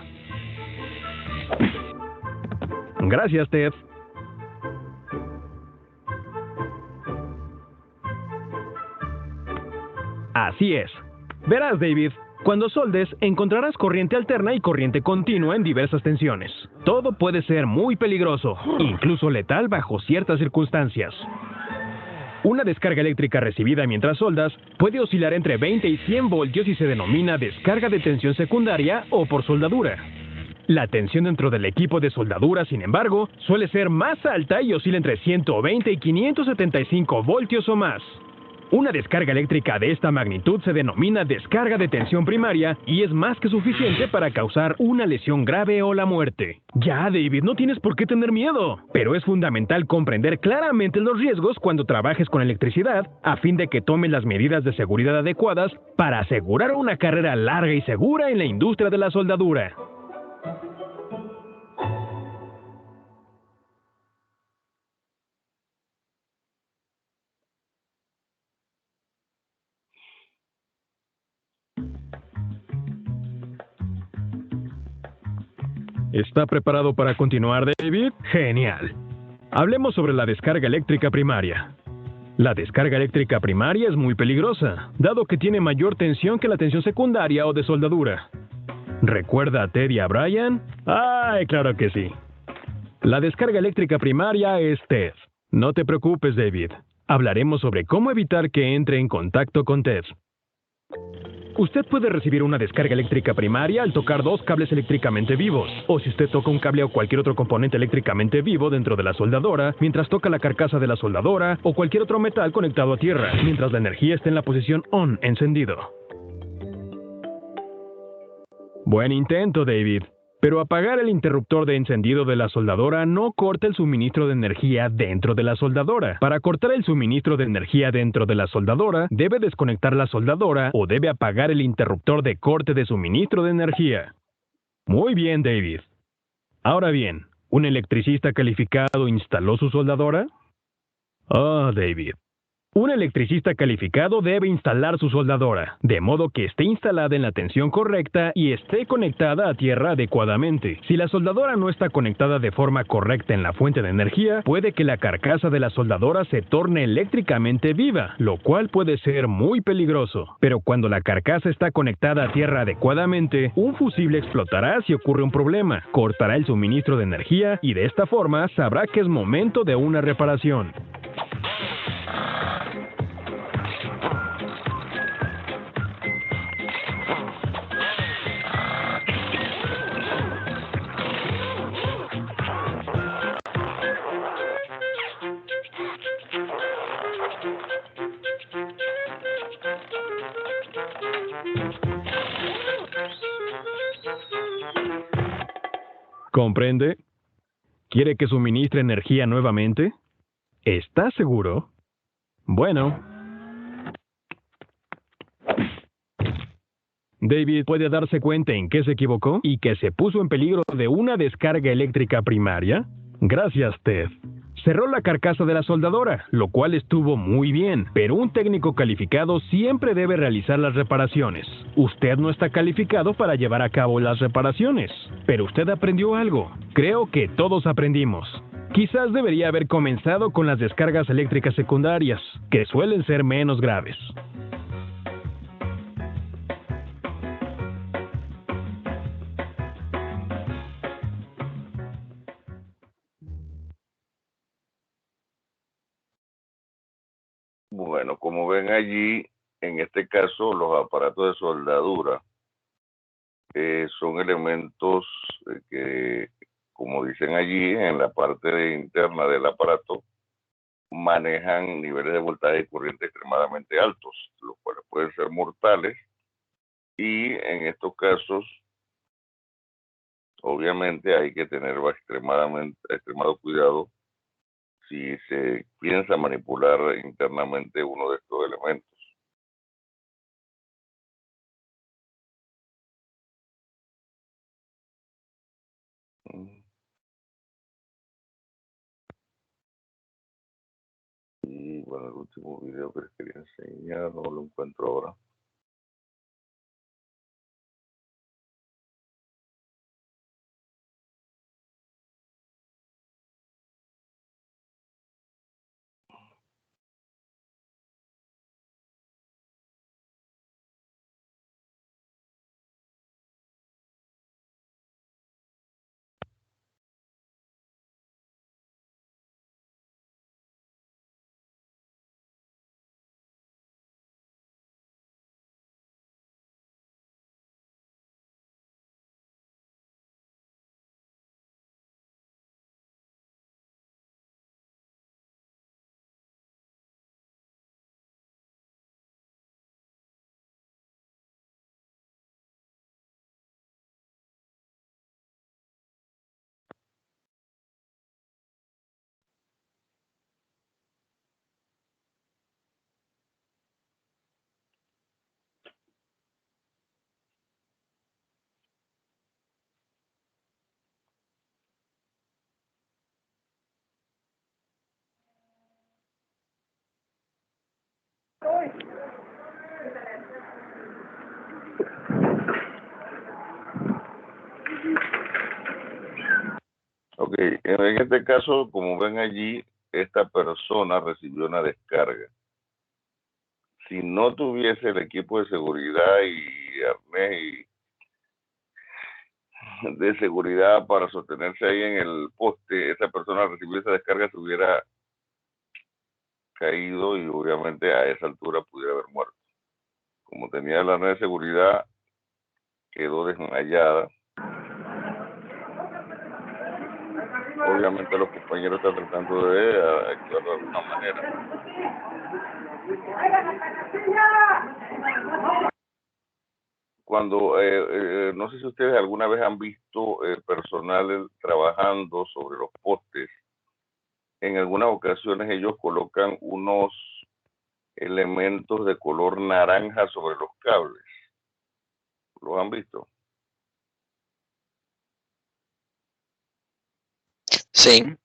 Gracias, Ted. Así es. Verás, David, cuando soldes, encontrarás corriente alterna y corriente continua en diversas tensiones. Todo puede ser muy peligroso, incluso letal bajo ciertas circunstancias. Una descarga eléctrica recibida mientras soldas puede oscilar entre 20 y 100 voltios y se denomina descarga de tensión secundaria o por soldadura. La tensión dentro del equipo de soldadura, sin embargo, suele ser más alta y oscila entre 120 y 575 voltios o más. Una descarga eléctrica de esta magnitud se denomina descarga de tensión primaria y es más que suficiente para causar una lesión grave o la muerte. Ya, David, no tienes por qué tener miedo, pero es fundamental comprender claramente los riesgos cuando trabajes con electricidad a fin de que tomes las medidas de seguridad adecuadas para asegurar una carrera larga y segura en la industria de la soldadura. ¿Está preparado para continuar, David? Genial. Hablemos sobre la descarga eléctrica primaria. La descarga eléctrica primaria es muy peligrosa, dado que tiene mayor tensión que la tensión secundaria o de soldadura. ¿Recuerda a Ted y a Brian? ¡Ay, claro que sí! La descarga eléctrica primaria es Ted. No te preocupes, David. Hablaremos sobre cómo evitar que entre en contacto con Ted. Usted puede recibir una descarga eléctrica primaria al tocar dos cables eléctricamente vivos, o si usted toca un cable o cualquier otro componente eléctricamente vivo dentro de la soldadora, mientras toca la carcasa de la soldadora, o cualquier otro metal conectado a tierra, mientras la energía esté en la posición ON, encendido. Buen intento, David. Pero apagar el interruptor de encendido de la soldadora no corta el suministro de energía dentro de la soldadora. Para cortar el suministro de energía dentro de la soldadora, debe desconectar la soldadora o debe apagar el interruptor de corte de suministro de energía. Muy bien, David. Ahora bien, ¿un electricista calificado instaló su soldadora? Oh, David. Un electricista calificado debe instalar su soldadora, de modo que esté instalada en la tensión correcta y esté conectada a tierra adecuadamente. Si la soldadora no está conectada de forma correcta en la fuente de energía, puede que la carcasa de la soldadora se torne eléctricamente viva, lo cual puede ser muy peligroso. Pero cuando la carcasa está conectada a tierra adecuadamente, un fusible explotará si ocurre un problema, cortará el suministro de energía y de esta forma sabrá que es momento de una reparación. ¿Comprende? ¿Quiere que suministre energía nuevamente? ¿Está seguro? Bueno. David puede darse cuenta en qué se equivocó y que se puso en peligro de una descarga eléctrica primaria. Gracias, Ted. Cerró la carcasa de la soldadora, lo cual estuvo muy bien, pero un técnico calificado siempre debe realizar las reparaciones. Usted no está calificado para llevar a cabo las reparaciones, pero usted aprendió algo. Creo que todos aprendimos. Quizás debería haber comenzado con las descargas eléctricas secundarias, que suelen ser menos graves. Bueno, como ven allí, en este caso los aparatos de soldadura son elementos que, como dicen allí, en la parte interna del aparato, manejan niveles de voltaje y corriente extremadamente altos, los cuales pueden ser mortales, y en estos casos, obviamente hay que tener extremado cuidado si se piensa manipular internamente uno de estos elementos. Y bueno, el último video que les quería enseñar, no lo encuentro ahora. Ok, en este caso, como ven allí, esta persona recibió una descarga. Si no tuviese el equipo de seguridad y arnés de seguridad para sostenerse ahí en el poste, esa persona recibió esa descarga, se hubiera caído y obviamente a esa altura pudiera haber muerto. Como tenía el arnés de seguridad, quedó desmayada. Obviamente los compañeros están tratando de actuar de alguna manera. Cuando, no sé si ustedes alguna vez han visto personal trabajando sobre los postes, en algunas ocasiones ellos colocan unos elementos de color naranja sobre los cables. ¿Los han visto? Sí.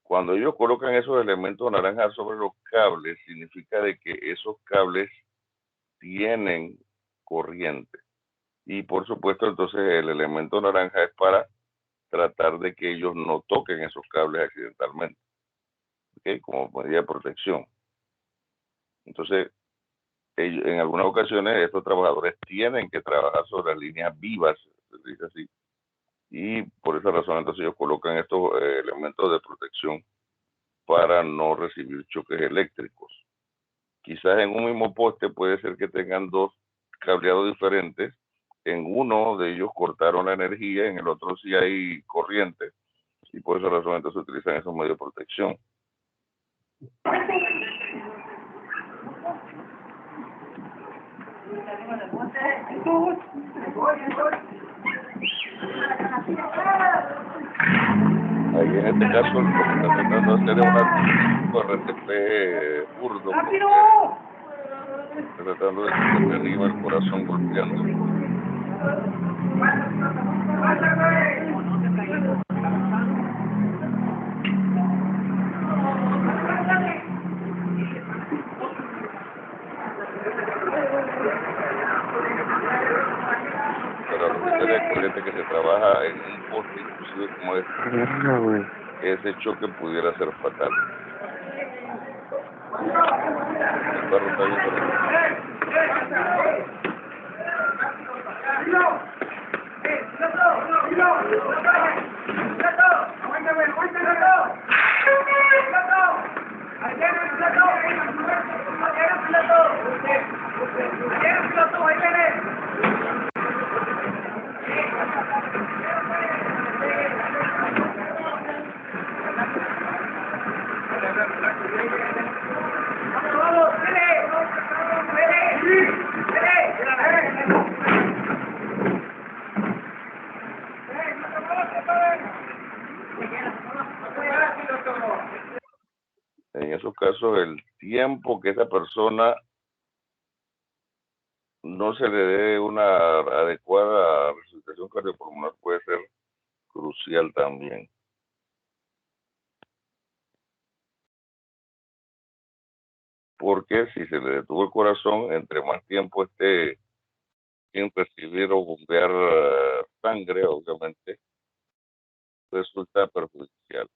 Cuando ellos colocan esos elementos naranjas sobre los cables, significa de que esos cables tienen corriente. Y por supuesto, entonces el elemento naranja es para tratar de que ellos no toquen esos cables accidentalmente, ¿okay? Como medida de protección. Entonces, en algunas ocasiones estos trabajadores tienen que trabajar sobre las líneas vivas, se dice así, y por esa razón entonces ellos colocan estos elementos de protección para no recibir choques eléctricos. Quizás en un mismo poste puede ser que tengan dos cableados diferentes. En uno de ellos cortaron la energía, en el otro sí hay corriente, y por esa razón entonces utilizan esos medios de protección. Ahí en este caso lo que está tratando de hacer es un RTP burdo, está tratando de quitarle arriba el corazón golpeando. Pero lo que se corriente que se trabaja en un poste, inclusive como ese choque pudiera ser fatal. El perro está bien En esos casos, el tiempo que esa persona no se le dé una adecuada resucitación cardiopulmonar puede ser crucial también. porque si se le detuvo el corazón, entre más tiempo esté sin recibir o bombear sangre, obviamente, resulta perjudicial.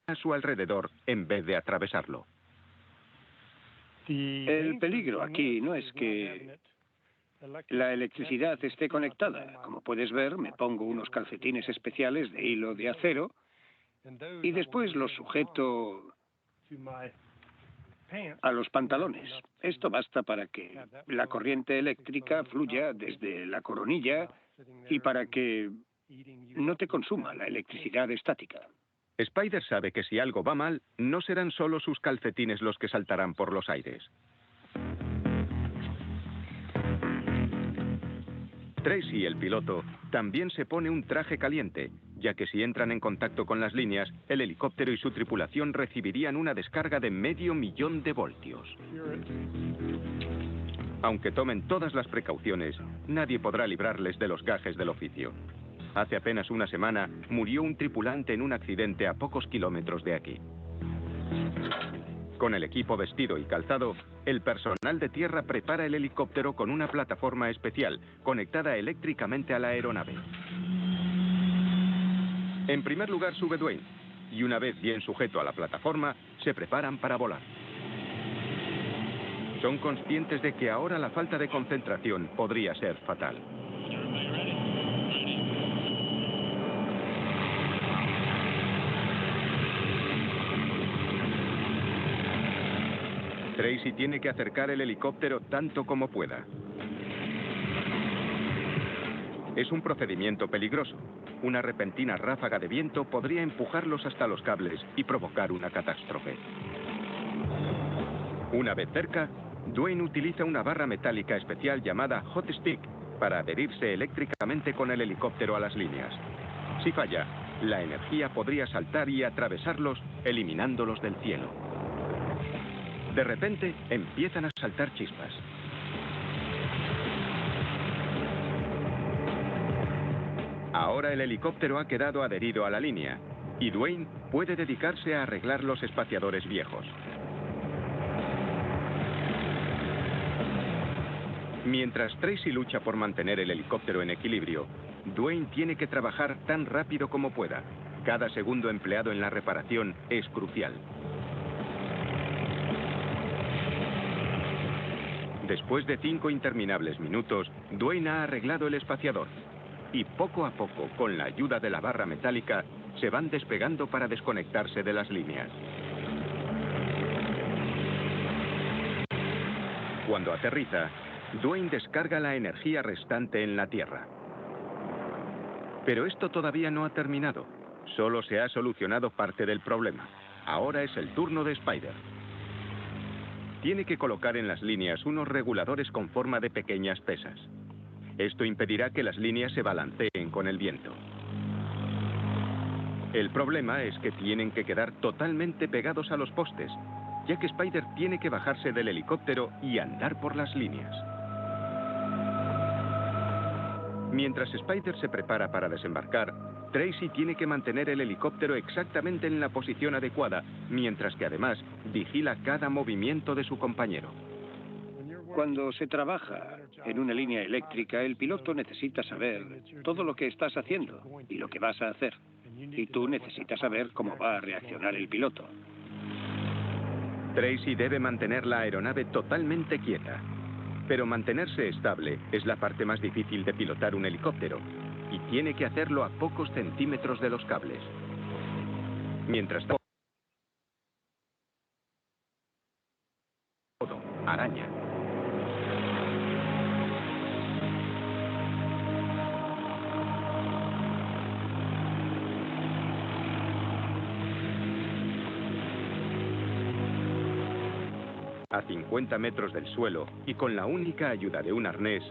A su alrededor en vez de atravesarlo. El peligro aquí no es que la electricidad esté conectada. Como puedes ver, me pongo unos calcetines especiales de hilo de acero y después los sujeto a los pantalones. Esto basta para que la corriente eléctrica fluya desde la coronilla y para que no te consuma la electricidad estática. Spider sabe que si algo va mal, no serán solo sus calcetines los que saltarán por los aires. Tracy, el piloto, también se pone un traje caliente, ya que si entran en contacto con las líneas, el helicóptero y su tripulación recibirían una descarga de 500.000 de voltios. Aunque tomen todas las precauciones, nadie podrá librarles de los gajes del oficio. Hace apenas una semana, murió un tripulante en un accidente a pocos kilómetros de aquí. Con el equipo vestido y calzado, el personal de tierra prepara el helicóptero con una plataforma especial, conectada eléctricamente a la aeronave. En primer lugar sube Dwayne, y una vez bien sujeto a la plataforma, se preparan para volar. Son conscientes de que ahora la falta de concentración podría ser fatal. Tracy tiene que acercar el helicóptero tanto como pueda. Es un procedimiento peligroso. Una repentina ráfaga de viento podría empujarlos hasta los cables y provocar una catástrofe. Una vez cerca, Dwayne utiliza una barra metálica especial llamada Hot Stick para adherirse eléctricamente con el helicóptero a las líneas. Si falla, la energía podría saltar y atravesarlos, eliminándolos del cielo. De repente, empiezan a saltar chispas. Ahora el helicóptero ha quedado adherido a la línea, y Dwayne puede dedicarse a arreglar los espaciadores viejos. Mientras Tracy lucha por mantener el helicóptero en equilibrio, Dwayne tiene que trabajar tan rápido como pueda. Cada segundo empleado en la reparación es crucial. Después de 5 interminables minutos, Dwayne ha arreglado el espaciador. Y poco a poco, con la ayuda de la barra metálica, se van despegando para desconectarse de las líneas. Cuando aterriza, Dwayne descarga la energía restante en la Tierra. Pero esto todavía no ha terminado. Solo se ha solucionado parte del problema. Ahora es el turno de Spider. Tiene que colocar en las líneas unos reguladores con forma de pequeñas pesas. Esto impedirá que las líneas se balanceen con el viento. El problema es que tienen que quedar totalmente pegados a los postes, ya que Spider tiene que bajarse del helicóptero y andar por las líneas. Mientras Spider se prepara para desembarcar, Tracy tiene que mantener el helicóptero exactamente en la posición adecuada, mientras que además vigila cada movimiento de su compañero. Cuando se trabaja en una línea eléctrica, el piloto necesita saber todo lo que estás haciendo y lo que vas a hacer. Y tú necesitas saber cómo va a reaccionar el piloto. Tracy debe mantener la aeronave totalmente quieta. Pero mantenerse estable es la parte más difícil de pilotar un helicóptero. Y tiene que hacerlo a pocos centímetros de los cables. Mientras tanto, araña. A 50 metros del suelo y con la única ayuda de un arnés,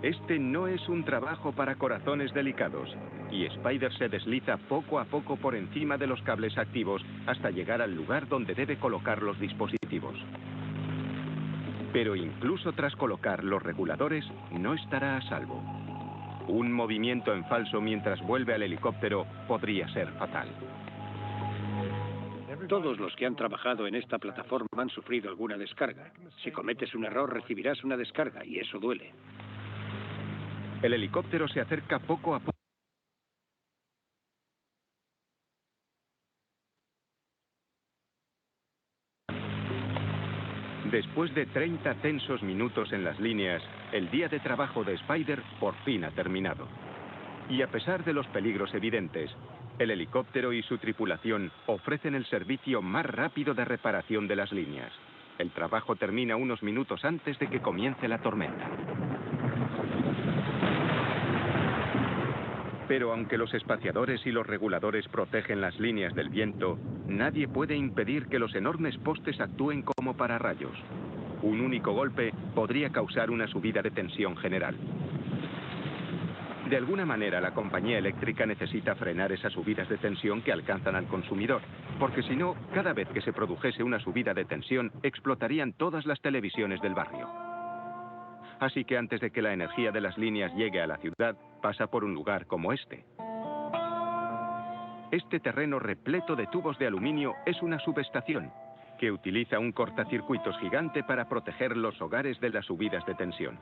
este no es un trabajo para corazones delicados, y Spider se desliza poco a poco por encima de los cables activos hasta llegar al lugar donde debe colocar los dispositivos. Pero incluso tras colocar los reguladores, no estará a salvo. Un movimiento en falso mientras vuelve al helicóptero podría ser fatal. Todos los que han trabajado en esta plataforma han sufrido alguna descarga. Si cometes un error, recibirás una descarga y eso duele. El helicóptero se acerca poco a poco. Después de 30 tensos minutos en las líneas, el día de trabajo de Spider por fin ha terminado. Y a pesar de los peligros evidentes, el helicóptero y su tripulación ofrecen el servicio más rápido de reparación de las líneas. El trabajo termina unos minutos antes de que comience la tormenta. Pero aunque los espaciadores y los reguladores protegen las líneas del viento, nadie puede impedir que los enormes postes actúen como pararrayos. Un único golpe podría causar una subida de tensión general. De alguna manera, la compañía eléctrica necesita frenar esas subidas de tensión que alcanzan al consumidor, porque si no, cada vez que se produjese una subida de tensión, explotarían todas las televisiones del barrio. Así que antes de que la energía de las líneas llegue a la ciudad, pasa por un lugar como este. Este terreno repleto de tubos de aluminio es una subestación, que utiliza un cortacircuitos gigante para proteger los hogares de las subidas de tensión.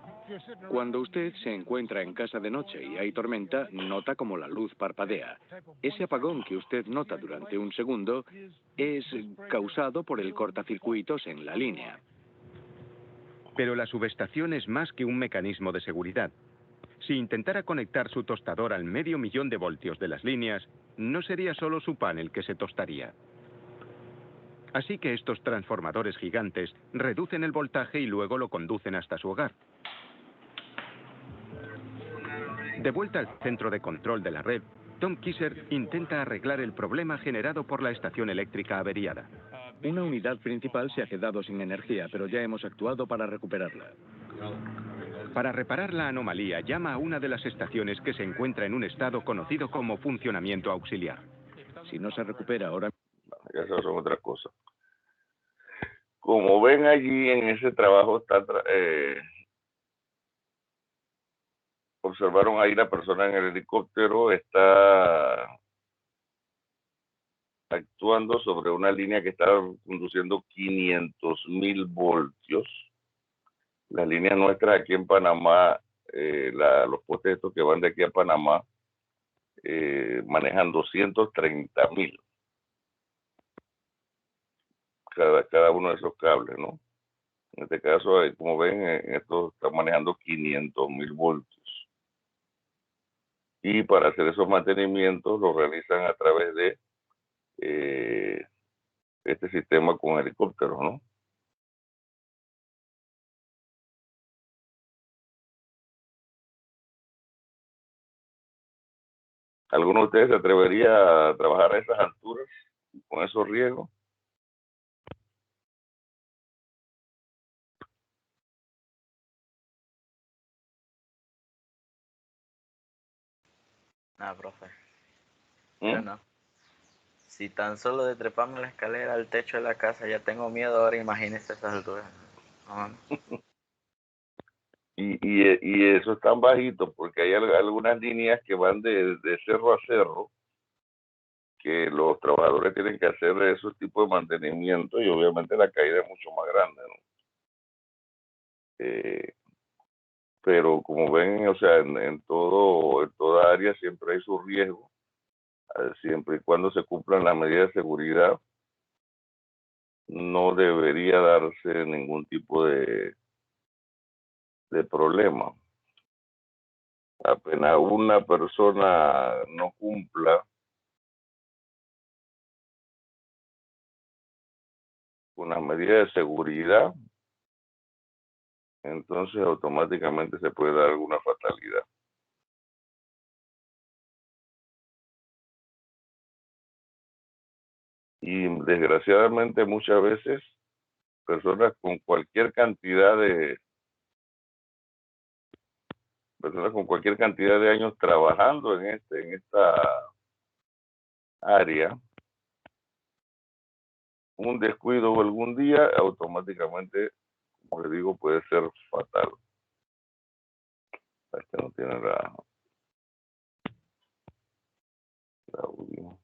Cuando usted se encuentra en casa de noche y hay tormenta, nota como la luz parpadea. Ese apagón que usted nota durante un segundo es causado por el cortacircuitos en la línea. Pero la subestación es más que un mecanismo de seguridad. Si intentara conectar su tostador al 500.000 de voltios de las líneas, no sería solo su panel que se tostaría. Así que estos transformadores gigantes reducen el voltaje y luego lo conducen hasta su hogar. De vuelta al centro de control de la red, Tom Kisser intenta arreglar el problema generado por la estación eléctrica averiada. Una unidad principal se ha quedado sin energía, pero ya hemos actuado para recuperarla. Para reparar la anomalía, llama a una de las estaciones que se encuentra en un estado conocido como funcionamiento auxiliar. Si no se recupera ahora... Esas son otras cosas. Como ven allí en ese trabajo, observaron ahí la persona en el helicóptero, está actuando sobre una línea que está conduciendo 500.000 voltios. Las líneas nuestras aquí en Panamá, los postes estos que van de aquí a Panamá, manejan 230.000. Cada uno de esos cables, ¿no? En este caso, como ven, esto está manejando 500.000 voltios. Y para hacer esos mantenimientos lo realizan a través de este sistema con helicópteros, ¿no? ¿Alguno de ustedes se atrevería a trabajar a esas alturas con esos riesgos? Nah, profe. Yo no. Si tan solo de treparme la escalera al techo de la casa ya tengo miedo, ahora imagínese esas alturas. No. Y eso es tan bajito porque hay algunas líneas que van de cerro a cerro, que los trabajadores tienen que hacer esos tipos de mantenimiento y obviamente la caída es mucho más grande, ¿no? Pero como ven, o sea, en toda área siempre hay su riesgo, siempre y cuando se cumplan las medidas de seguridad, no debería darse ningún tipo de problema. Apenas una persona no cumpla con las medidas de seguridad, entonces automáticamente se puede dar alguna fatalidad. Y desgraciadamente muchas veces personas con cualquier cantidad de años trabajando en esta área, un descuido o algún día automáticamente, como les digo, puede ser fatal. Este no tiene la audio.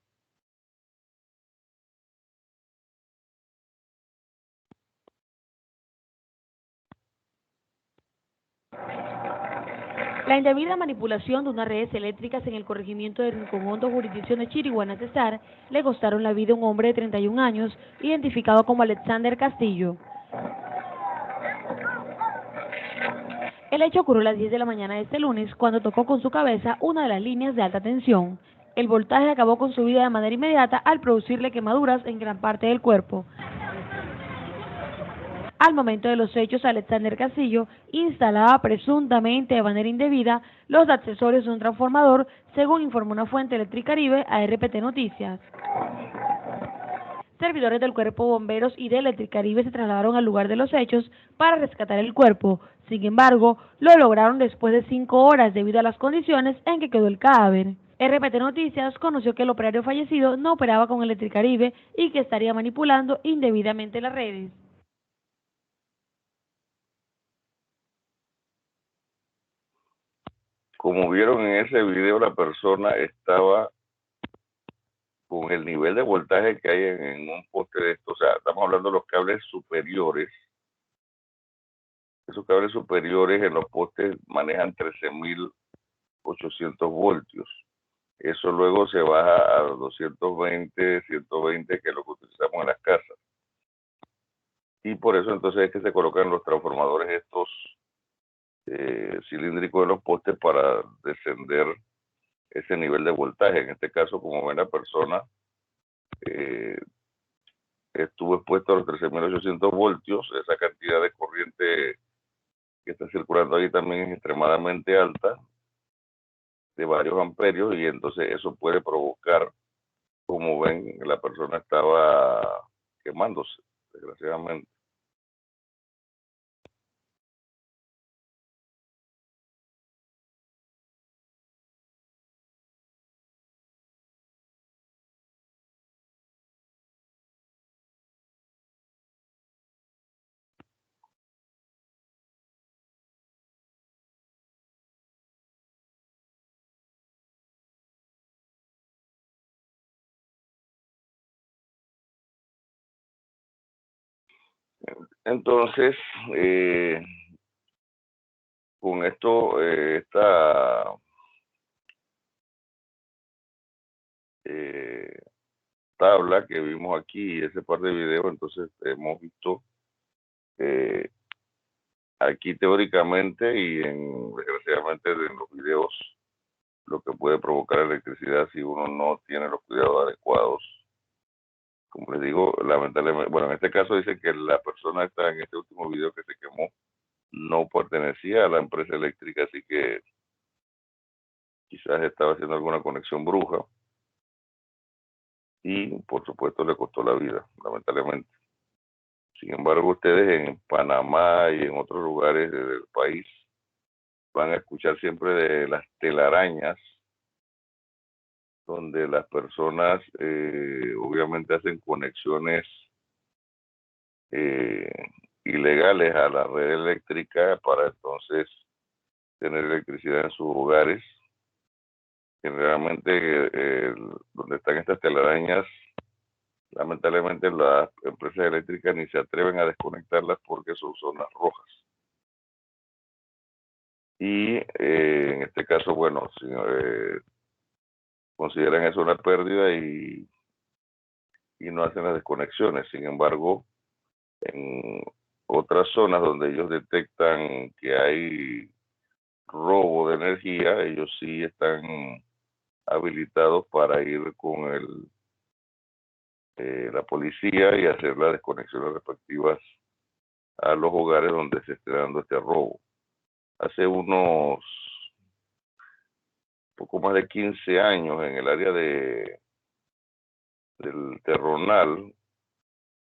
La indebida manipulación de unas redes eléctricas en el corregimiento de Rincón Hondo, jurisdicción de Chiriguaná, Cesar, le costaron la vida a un hombre de 31 años, identificado como Alexander Castillo. El hecho ocurrió a las 10 de la mañana de este lunes, cuando tocó con su cabeza una de las líneas de alta tensión. El voltaje acabó con su vida de manera inmediata al producirle quemaduras en gran parte del cuerpo. Al momento de los hechos, Alexander Castillo instalaba presuntamente de manera indebida los accesorios de un transformador, según informó una fuente de Electricaribe a RPT Noticias. Servidores del Cuerpo de Bomberos y de Electricaribe se trasladaron al lugar de los hechos para rescatar el cuerpo. Sin embargo, lo lograron después de 5 horas debido a las condiciones en que quedó el cadáver. RPT Noticias conoció que el operario fallecido no operaba con Electricaribe y que estaría manipulando indebidamente las redes. Como vieron en ese video, la persona estaba con el nivel de voltaje que hay en un poste de esto. O sea, estamos hablando de los cables superiores. Esos cables superiores en los postes manejan 13.800 voltios. Eso luego se baja a 220, 120, que es lo que utilizamos en las casas. Y por eso entonces es que se colocan los transformadores estos cilíndricos de los postes para descender ese nivel de voltaje. En este caso, como ven, la persona estuvo expuesto a los 13.800 voltios. Esa cantidad de corriente que está circulando ahí también es extremadamente alta, de varios amperios, y entonces eso puede provocar, como ven, la persona estaba quemándose, desgraciadamente. Entonces, con esto, esta tabla que vimos aquí, ese par de videos, entonces hemos visto aquí teóricamente y desgraciadamente en los videos lo que puede provocar electricidad si uno no tiene los cuidados adecuados. Como les digo, lamentablemente, bueno, en este caso dice que la persona está en este último video que se quemó no pertenecía a la empresa eléctrica, así que quizás estaba haciendo alguna conexión bruja y por supuesto le costó la vida, lamentablemente. Sin embargo, ustedes en Panamá y en otros lugares del país van a escuchar siempre de las telarañas, donde las personas obviamente hacen conexiones ilegales a la red eléctrica para entonces tener electricidad en sus hogares. Generalmente donde están estas telarañas, lamentablemente las empresas eléctricas ni se atreven a desconectarlas porque son zonas rojas. y en este caso, bueno, si, consideran eso una pérdida y no hacen las desconexiones. Sin embargo, en otras zonas donde ellos detectan que hay robo de energía, ellos sí están habilitados para ir con la policía y hacer las desconexiones respectivas a los hogares donde se esté dando este robo. Hace unos poco más de 15 años en el área del Terronal,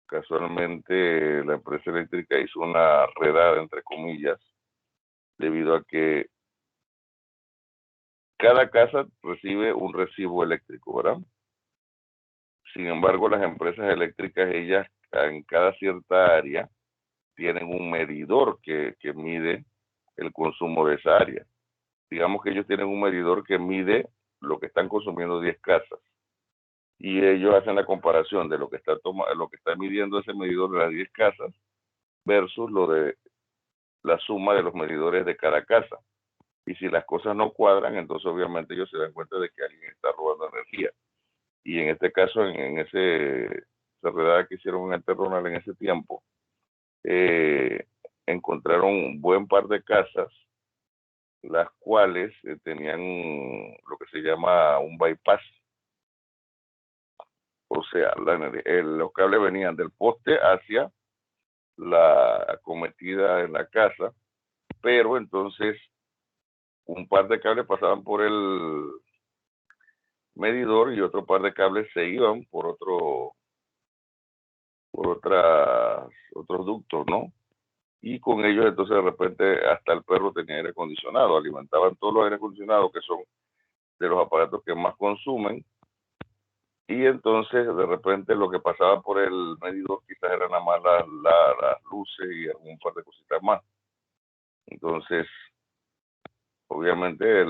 casualmente la empresa eléctrica hizo una redada, entre comillas, debido a que cada casa recibe un recibo eléctrico, ¿verdad? Sin embargo, las empresas eléctricas, ellas en cada cierta área tienen un medidor que mide el consumo de esa área. Digamos que ellos tienen un medidor que mide lo que están consumiendo 10 casas. Y ellos hacen la comparación de lo que está midiendo ese medidor de las 10 casas versus lo de la suma de los medidores de cada casa. Y si las cosas no cuadran, entonces obviamente ellos se dan cuenta de que alguien está robando energía. Y en este caso, en esa redada que hicieron en el Terronal en ese tiempo, encontraron un buen par de casas, las cuales tenían lo que se llama un bypass. O sea, los cables venían del poste hacia la acometida en la casa, pero entonces un par de cables pasaban por el medidor y otro par de cables se iban por otros ductos, ¿no? Y con ellos entonces de repente hasta el perro tenía aire acondicionado, alimentaban todos los aire acondicionados que son de los aparatos que más consumen, y entonces de repente lo que pasaba por el medidor quizás eran nada más las luces y algún par de cositas más. Entonces, obviamente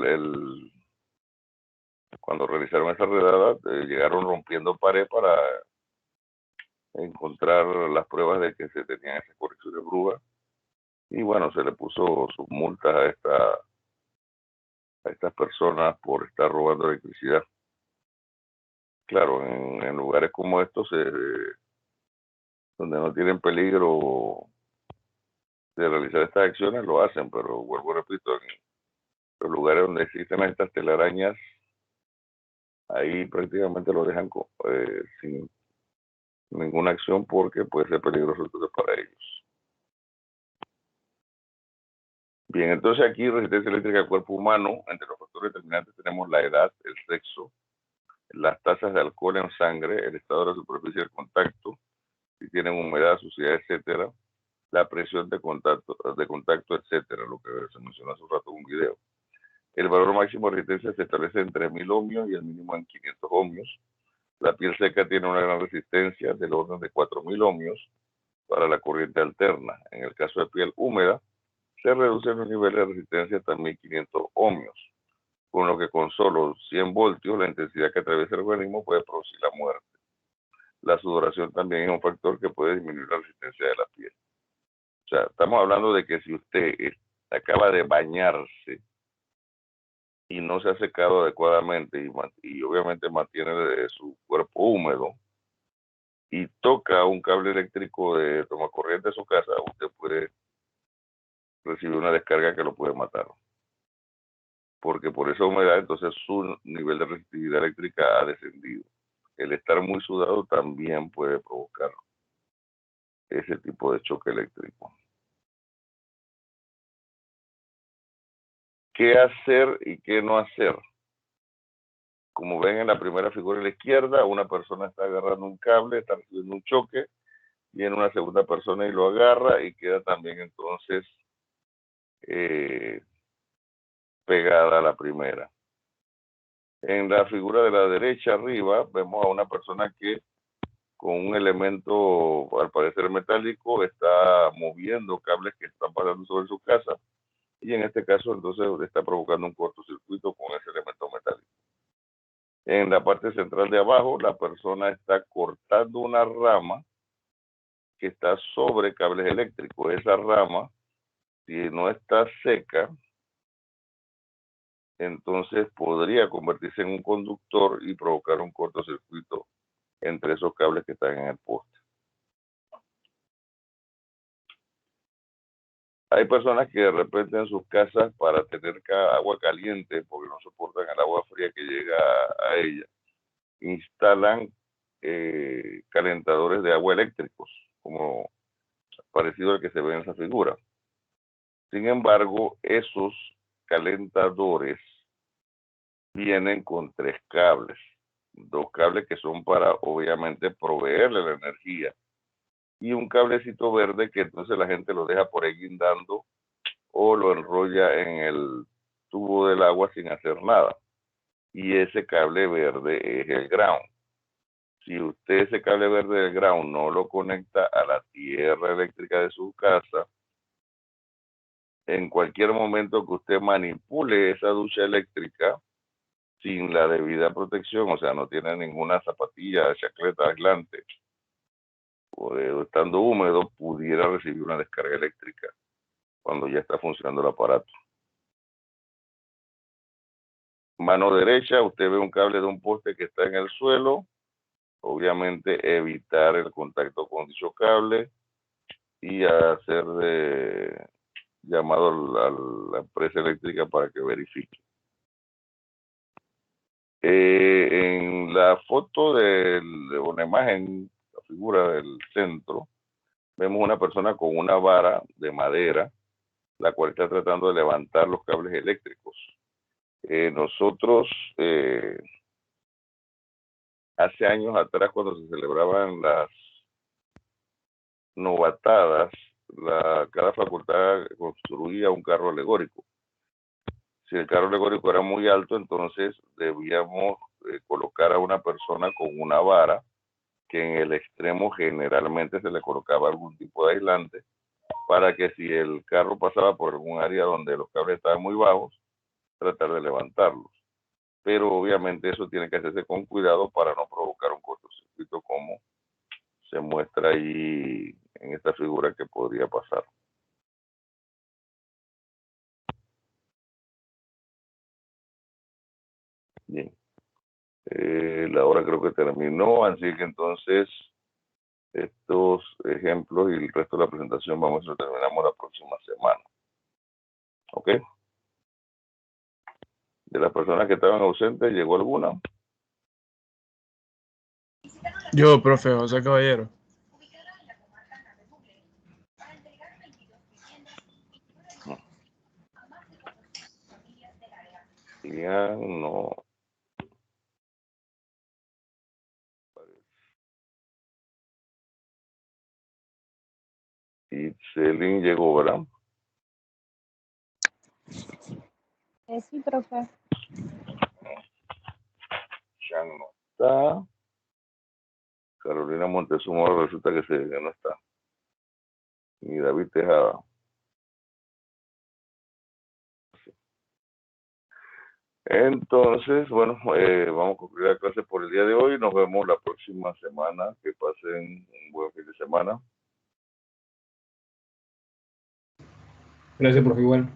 cuando realizaron esa redada, llegaron rompiendo pared para encontrar las pruebas de que se tenían esas correcciones brujas. Y bueno, se le puso sus multas a estas personas por estar robando electricidad. Claro, en lugares como estos, donde no tienen peligro de realizar estas acciones, lo hacen, pero vuelvo y repito, en los lugares donde existen estas telarañas, ahí prácticamente lo dejan sin ninguna acción porque puede ser peligroso entonces para ellos. Bien, entonces aquí resistencia eléctrica al cuerpo humano, entre los factores determinantes tenemos la edad, el sexo, las tasas de alcohol en sangre, el estado de la superficie del contacto, si tienen humedad, suciedad, etcétera, la presión de contacto, etcétera, lo que se mencionó hace un rato en un video. El valor máximo de resistencia se establece en 3.000 ohmios y el mínimo en 500 ohmios. La piel seca tiene una gran resistencia del orden de 4.000 ohmios para la corriente alterna. En el caso de piel húmeda, se reducen los niveles de resistencia hasta 1.500 ohmios, con lo que con solo 100 voltios la intensidad que atraviesa el organismo puede producir la muerte. La sudoración también es un factor que puede disminuir la resistencia de la piel. O sea, estamos hablando de que si usted acaba de bañarse y no se ha secado adecuadamente y obviamente mantiene su cuerpo húmedo y toca un cable eléctrico de tomacorriente de su casa, usted puede recibir una descarga que lo puede matar. Porque por esa humedad, entonces su nivel de resistividad eléctrica ha descendido. El estar muy sudado también puede provocar ese tipo de choque eléctrico. ¿Qué hacer y qué no hacer? Como ven en la primera figura a la izquierda, una persona está agarrando un cable, está recibiendo un choque, viene una segunda persona y lo agarra y queda también entonces pegada a la primera. En la figura de la derecha arriba vemos a una persona que con un elemento al parecer metálico está moviendo cables que están pasando sobre su casa y en este caso entonces está provocando un cortocircuito con ese elemento metálico. En la parte central de abajo la persona está cortando una rama que está sobre cables eléctricos. Esa rama, si no está seca, entonces podría convertirse en un conductor y provocar un cortocircuito entre esos cables que están en el poste. Hay personas que de repente en sus casas, para tener agua caliente, porque no soportan el agua fría que llega a ella, instalan calentadores de agua eléctricos, como parecido al que se ve en esa figura. Sin embargo, esos calentadores vienen con 3 cables. 2 cables que son para, obviamente, proveerle la energía. Y un cablecito verde que entonces la gente lo deja por ahí guindando o lo enrolla en el tubo del agua sin hacer nada. Y ese cable verde es el ground. Si usted ese cable verde del ground no lo conecta a la tierra eléctrica de su casa, en cualquier momento que usted manipule esa ducha eléctrica sin la debida protección, o sea, no tiene ninguna zapatilla, chacleta, aislante, o estando húmedo, pudiera recibir una descarga eléctrica cuando ya está funcionando el aparato. Mano derecha, usted ve un cable de un poste que está en el suelo, obviamente evitar el contacto con dicho cable y hacer llamado a la empresa eléctrica para que verifique. En la foto de una imagen, la figura del centro, vemos una persona con una vara de madera, la cual está tratando de levantar los cables eléctricos. Nosotros, hace años atrás, cuando se celebraban las novatadas, cada facultad construía un carro alegórico. Si el carro alegórico era muy alto, entonces debíamos colocar a una persona con una vara, que en el extremo generalmente se le colocaba algún tipo de aislante, para que si el carro pasaba por algún área donde los cables estaban muy bajos, tratar de levantarlos. Pero obviamente eso tiene que hacerse con cuidado para no provocar un cortocircuito como se muestra ahí en esta figura que podría pasar. Bien. La hora creo que terminó, así que entonces estos ejemplos y el resto de la presentación vamos a terminamos la próxima semana. ¿Ok? De las personas que estaban ausentes, ¿llegó alguna? Yo, profe, José Caballero. Ya no. Y Celín llegó, ¿verdad? Sí, profe. Chan no está. Carolina Montezuma resulta que no está. Y David Tejada. Entonces, bueno, vamos a concluir la clase por el día de hoy. Nos vemos la próxima semana. Que pasen un buen fin de semana. Gracias, profe, igual.